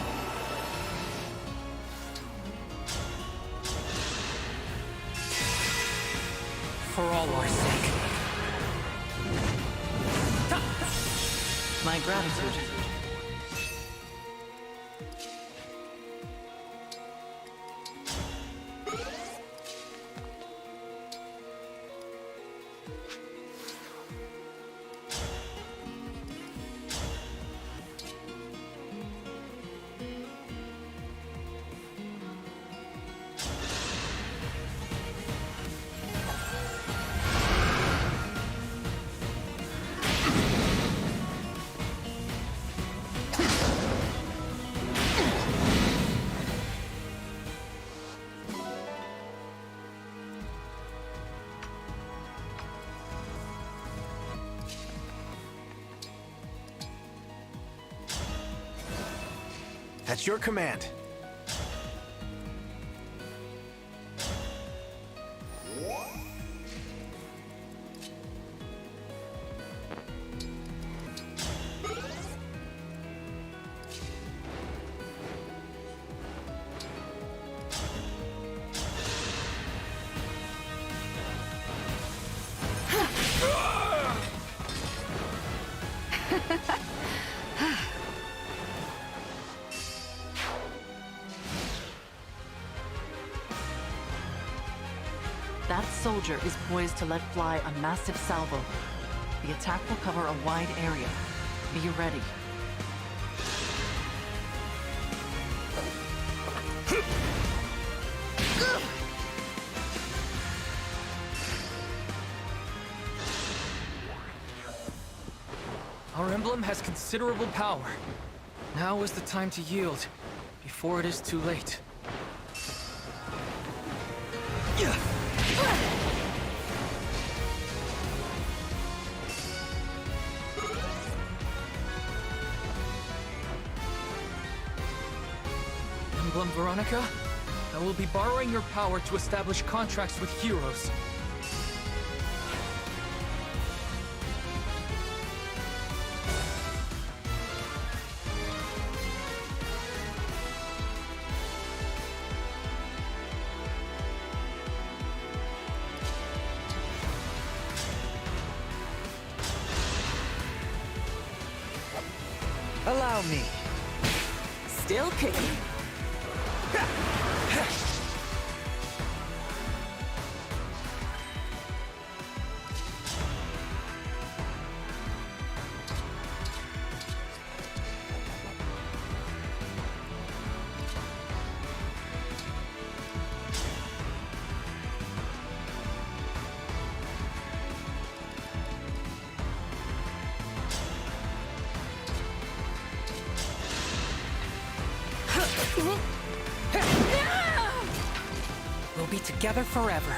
For all our sake. My gratitude. At your command. That soldier is poised to let fly a massive salvo. The attack will cover a wide area. Be ready. Our emblem has considerable power. Now is the time to yield, before it is too late. Emblem Veronica, I will be borrowing your power to establish contracts with heroes. Allow me. Still kicking. We'll be together forever.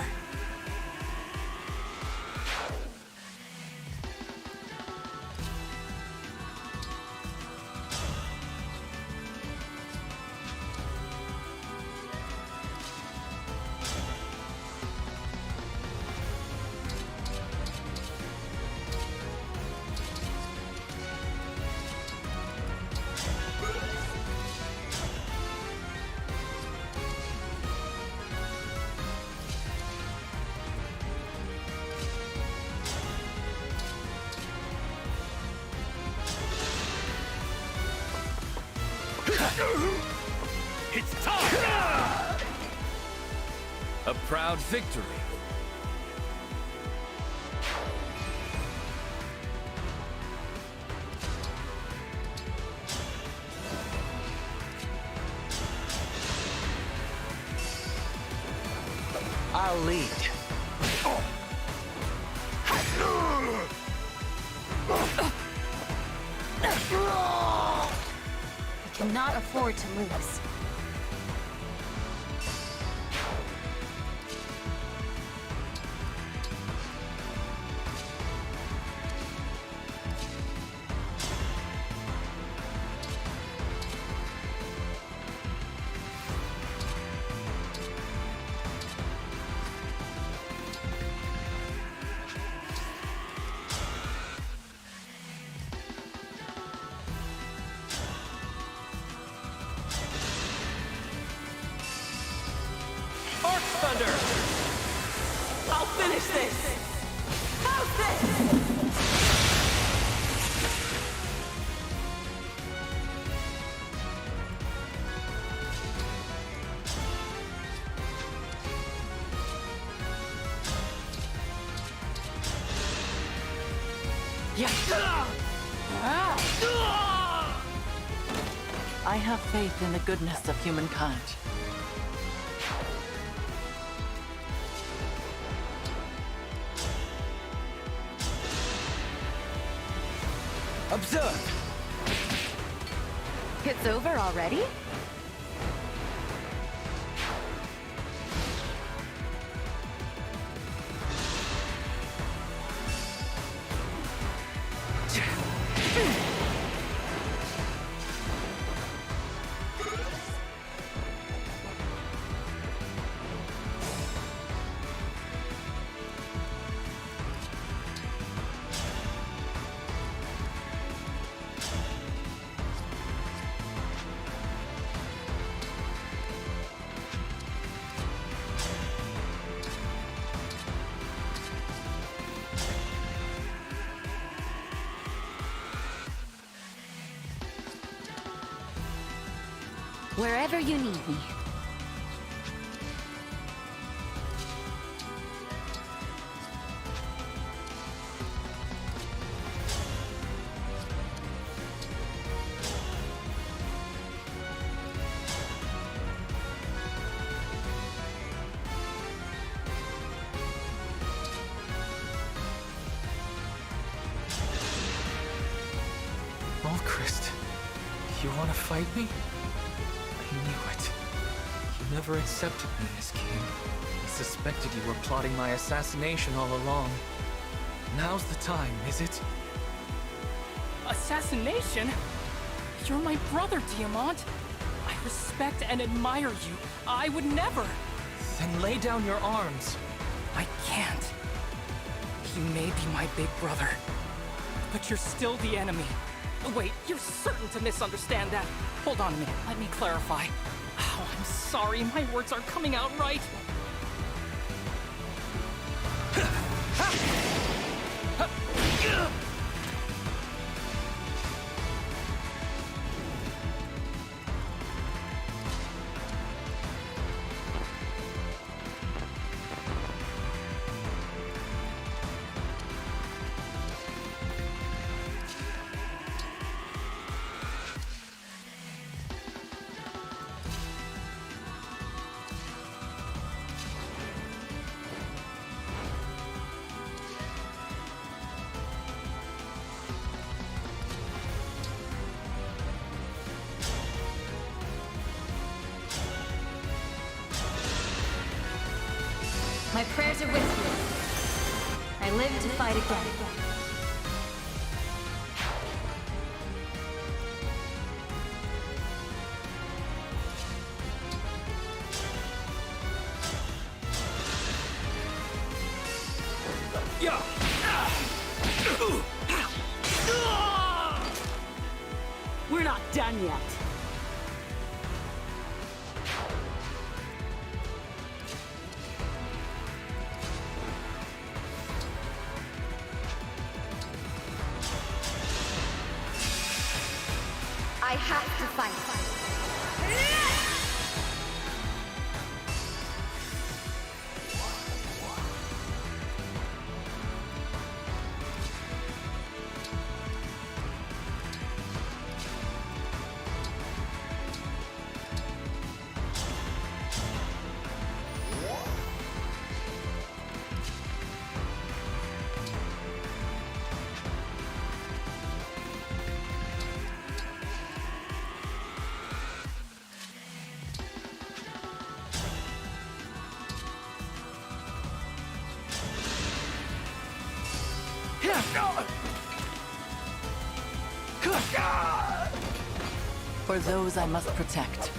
It's time! A proud victory. I'll lead. We cannot afford to lose. Thunder! I'll finish this! How's this? I have faith in the goodness of humankind. Observe! It's over already? Wherever you need me. Christ, you want to fight me? I knew it. You never accepted me as king. I suspected you were plotting my assassination all along. Now's the time, is it? Assassination? You're my brother, Diamant. I respect and admire you. I would never. Then lay down your arms. I can't. He may be my big brother, but you're still the enemy. Wait, you're certain to misunderstand that. Hold on a minute, let me clarify. Oh, I'm sorry, my words aren't coming out right. My prayers are with you. I live to fight again. We're not done yet. I have to fight. For those I must protect.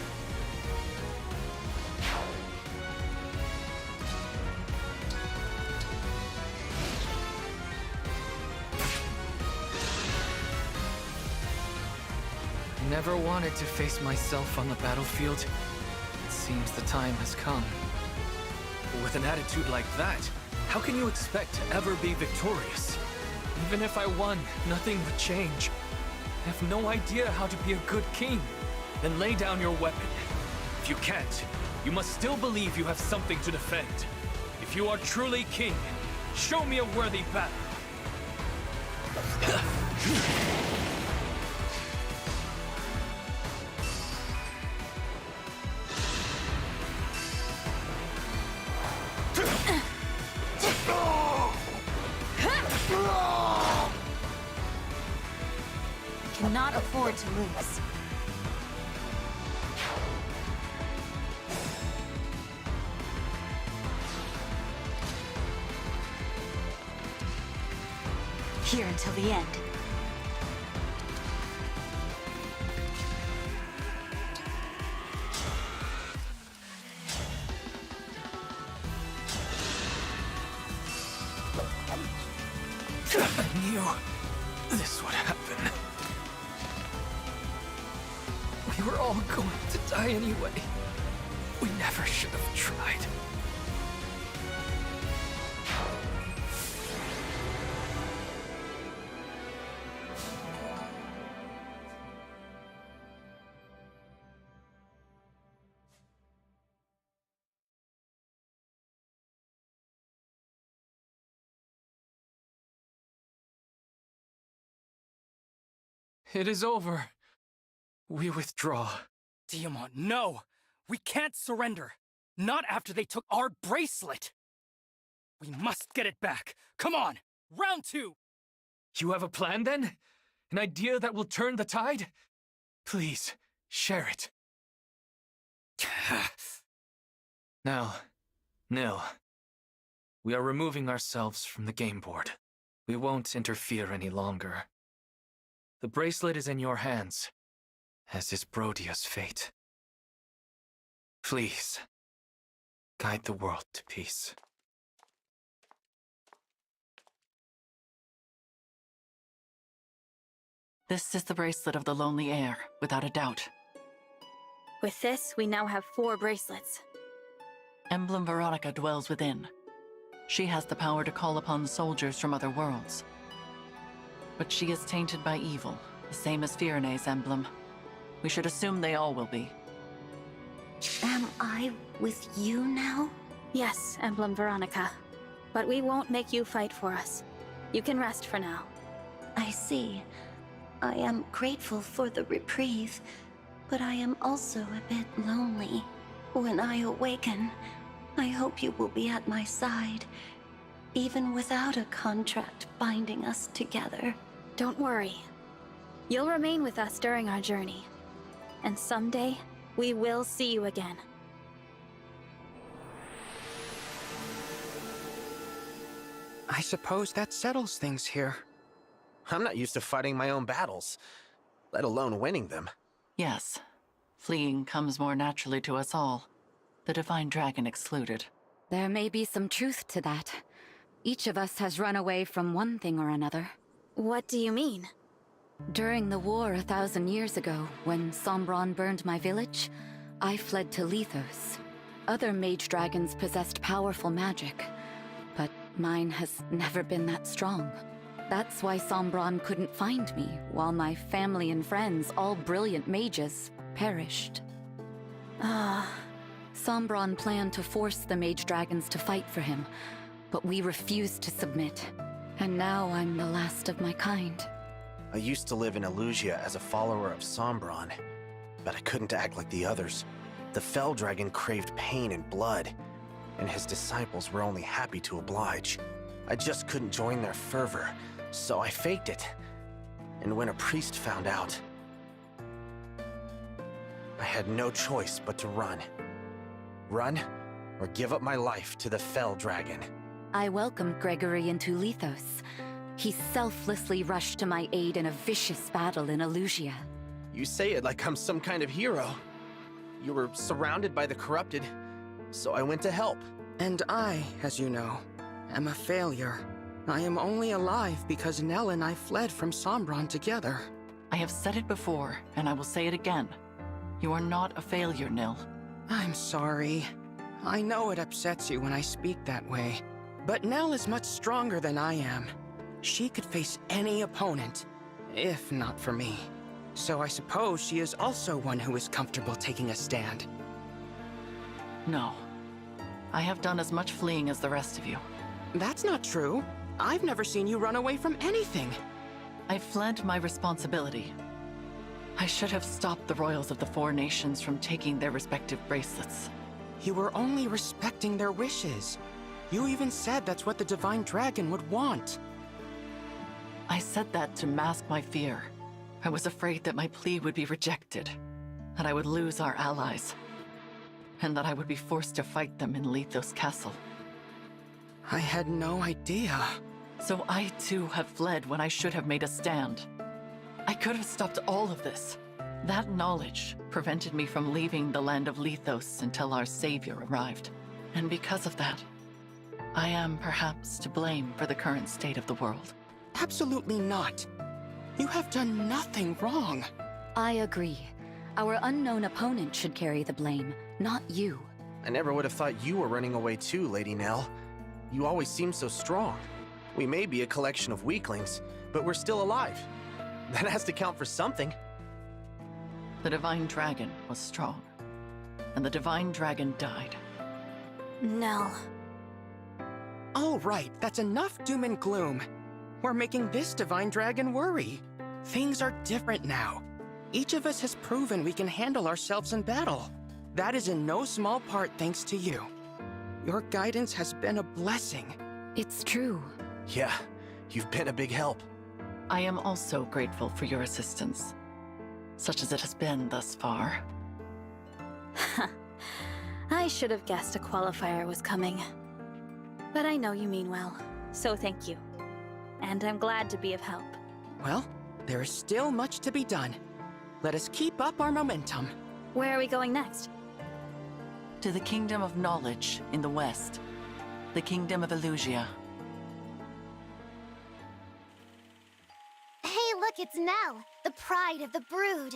I never wanted to face myself on the battlefield. It seems the time has come. But with an attitude like that, how can you expect to ever be victorious? Even if I won, nothing would change. I have no idea how to be a good king. Then lay down your weapon. If you can't, you must still believe you have something to defend. If you are truly king, show me a worthy battle. Cannot afford to lose. Here until the end. I knew this would happen. We were all going to die anyway. We never should have tried. It is over. We withdraw. Tiamat, no! We can't surrender! Not after they took our bracelet! We must get it back! Come on! Round 2! You have a plan, then? An idea that will turn the tide? Please, share it. Now, Nil. We are removing ourselves from the game board. We won't interfere any longer. The bracelet is in your hands, as is Brodia's fate. Please, guide the world to peace. This is the bracelet of the Lonely Heir, without a doubt. With this, we now have 4 bracelets. Emblem Veronica dwells within. She has the power to call upon soldiers from other worlds. But she is tainted by evil, the same as Firene's emblem. We should assume they all will be. Am I with you now? Yes, Emblem Veronica. But we won't make you fight for us. You can rest for now. I see. I am grateful for the reprieve, but I am also a bit lonely. When I awaken, I hope you will be at my side, even without a contract binding us together. Don't worry. You'll remain with us during our journey. And someday, we will see you again. I suppose that settles things here. I'm not used to fighting my own battles, let alone winning them. Yes. Fleeing comes more naturally to us all. The Divine Dragon excluded. There may be some truth to that. Each of us has run away from one thing or another. What do you mean? During the war 1,000 years ago, when Sombron burned my village, I fled to Lethos. Other mage dragons possessed powerful magic, but mine has never been that strong. That's why Sombron couldn't find me, while my family and friends, all brilliant mages, perished. Sombron planned to force the mage dragons to fight for him, but we refused to submit. And now I'm the last of my kind. I used to live in Elusia as a follower of Sombron, but I couldn't act like the others. The Fell Dragon craved pain and blood, and his disciples were only happy to oblige. I just couldn't join their fervor, so I faked it. And when a priest found out, I had no choice but to run. Run, or give up my life to the Fell Dragon. I welcomed Gregory into Lethos. He selflessly rushed to my aid in a vicious battle in Elusia. You say it like I'm some kind of hero. You were surrounded by the corrupted, so I went to help. And I, as you know, am a failure. I am only alive because Nell and I fled from Sombron together. I have said it before, and I will say it again. You are not a failure, Nil. I'm sorry. I know it upsets you when I speak that way. But Nell is much stronger than I am. She could face any opponent, if not for me. So I suppose she is also one who is comfortable taking a stand. No. I have done as much fleeing as the rest of you. That's not true. I've never seen you run away from anything. I fled my responsibility. I should have stopped the royals of the four nations from taking their respective bracelets. You were only respecting their wishes. You even said that's what the Divine Dragon would want. I said that to mask my fear. I was afraid that my plea would be rejected, that I would lose our allies, and that I would be forced to fight them in Lethos Castle. I had no idea. So I too have fled when I should have made a stand. I could have stopped all of this. That knowledge prevented me from leaving the land of Lethos until our savior arrived. And because of that, I am perhaps to blame for the current state of the world. Absolutely not. You have done nothing wrong. I agree. Our unknown opponent should carry the blame, not you. I never would have thought you were running away too, Lady Nell. You always seem so strong. We may be a collection of weaklings, but we're still alive. That has to count for something. The Divine Dragon was strong, and the Divine Dragon died. No. All right, that's enough doom and gloom. We're making this Divine Dragon worry. Things are different now. Each of us has proven we can handle ourselves in battle. That is in no small part thanks to you. Your guidance has been a blessing. It's true. Yeah, you've been a big help. I am also grateful for your assistance, such as it has been thus far. I should have guessed a qualifier was coming. But I know you mean well, so thank you. And I'm glad to be of help. Well, there is still much to be done. Let us keep up our momentum. Where are we going next? To the Kingdom of Knowledge in the west. The Kingdom of Elusia. Hey, look, it's Nell, the pride of the brood.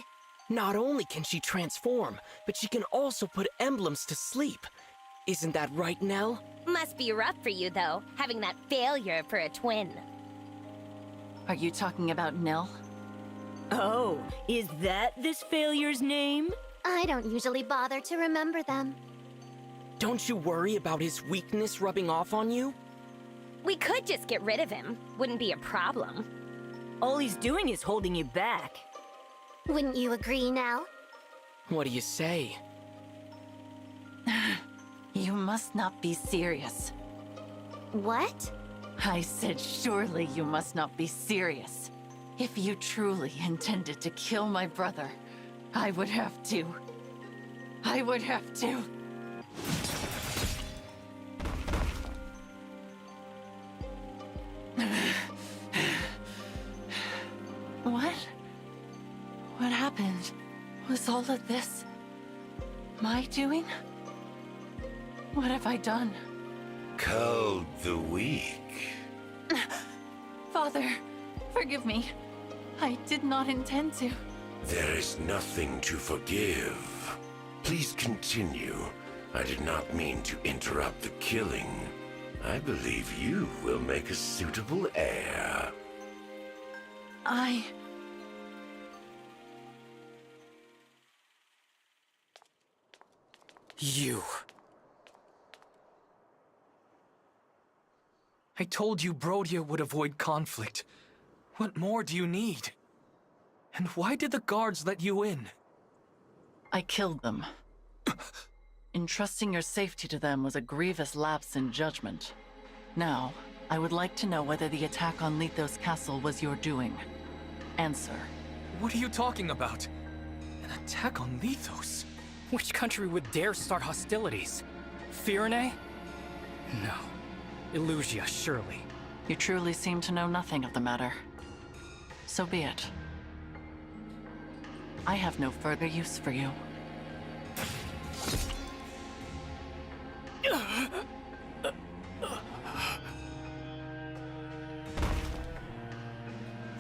Not only can she transform, but she can also put emblems to sleep. Isn't that right, Nell? Must be rough for you, though, having that failure for a twin. Are you talking about Nil? Oh, is that this failure's name? I don't usually bother to remember them. Don't you worry about his weakness rubbing off on you? We could just get rid of him. Wouldn't be a problem. All he's doing is holding you back. Wouldn't you agree, Nell? What do you say? You must not be serious. What? I said surely you must not be serious. If you truly intended to kill my brother, I would have to. I would have to. doing? What have I done? Called the weak. Father, forgive me. I did not intend to. There is nothing to forgive. Please continue. I did not mean to interrupt the killing. I believe you will make a suitable heir. You. I told you Brodia would avoid conflict. What more do you need? And why did the guards let you in? I killed them. Entrusting your safety to them was a grievous lapse in judgment. Now, I would like to know whether the attack on Lithos Castle was your doing. Answer. What are you talking about? An attack on Lithos? Which country would dare start hostilities? Firene? No. Illusia, surely. You truly seem to know nothing of the matter. So be it. I have no further use for you.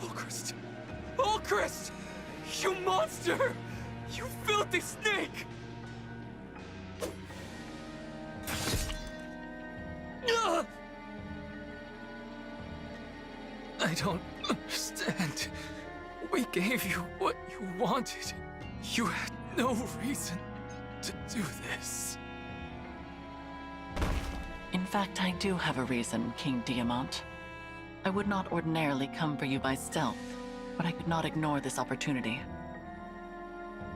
Ulchrist! Ulchrist! You monster! You filthy snake! I don't understand. We gave you what you wanted. You had no reason to do this. In fact, I do have a reason, King Diamant. I would not ordinarily come for you by stealth, but I could not ignore this opportunity.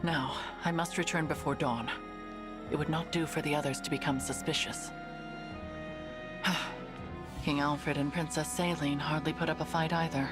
Now, I must return before dawn. It would not do for the others to become suspicious. King Alfred and Princess Saline hardly put up a fight either.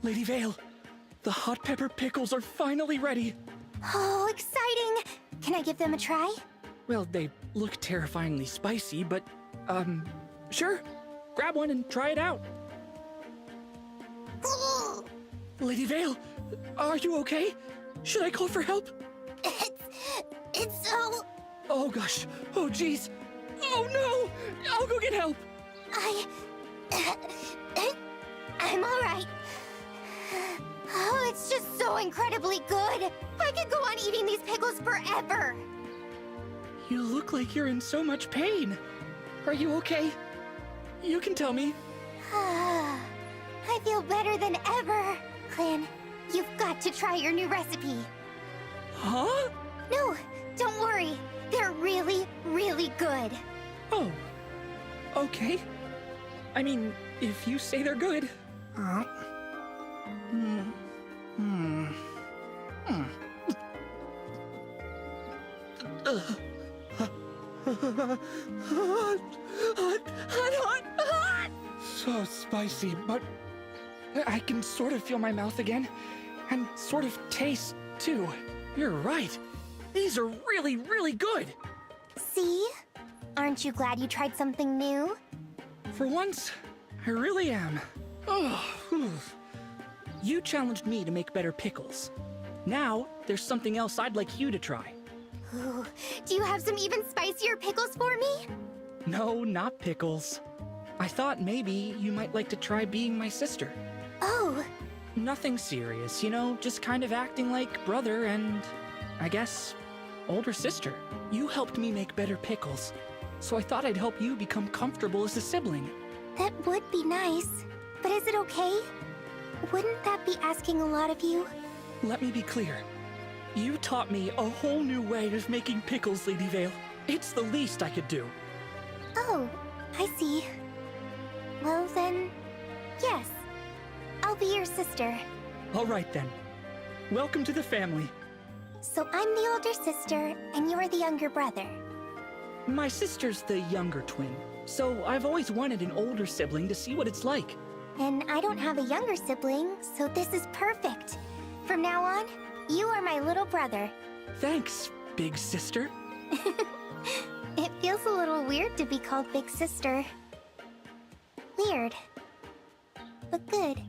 Lady Vale, the hot pepper pickles are finally ready. Oh, exciting! Can I give them a try? Well, they look terrifyingly spicy, but, sure. Grab one and try it out. Lady Vale, are you okay? Should I call for help? It's so... Oh gosh, oh jeez. Oh no, I'll go get help. I'm alright. Oh, it's just so incredibly good. I could go on eating these pickles forever. You look like you're in so much pain. Are you okay? You can tell me. I feel better than ever. Clan, you've got to try your new recipe. Huh? No, don't worry. They're really, really good. Oh, okay. I mean, if you say they're good. Hot. So spicy, but I can sort of feel my mouth again, and sort of taste, too. You're right. These are really, really good. See? Aren't you glad you tried something new? For once, I really am. Oh, whew. You challenged me to make better pickles. Now, there's something else I'd like you to try. Ooh, do you have some even spicier pickles for me? No, not pickles. I thought maybe you might like to try being my sister. Oh. Nothing serious, you know, just kind of acting like brother and, I guess, older sister. You helped me make better pickles, so I thought I'd help you become comfortable as a sibling. That would be nice, but is it okay? Wouldn't that be asking a lot of you? Let me be clear. You taught me a whole new way of making pickles, Lady Vale. It's the least I could do. Oh, I see. Well then, yes. I'll be your sister. All right then. Welcome to the family. So I'm the older sister, and you're the younger brother. My sister's the younger twin, so I've always wanted an older sibling to see what it's like. And I don't have a younger sibling, so this is perfect. From now on, you are my little brother. Thanks, big sister. It feels a little weird to be called big sister. Weird. But good.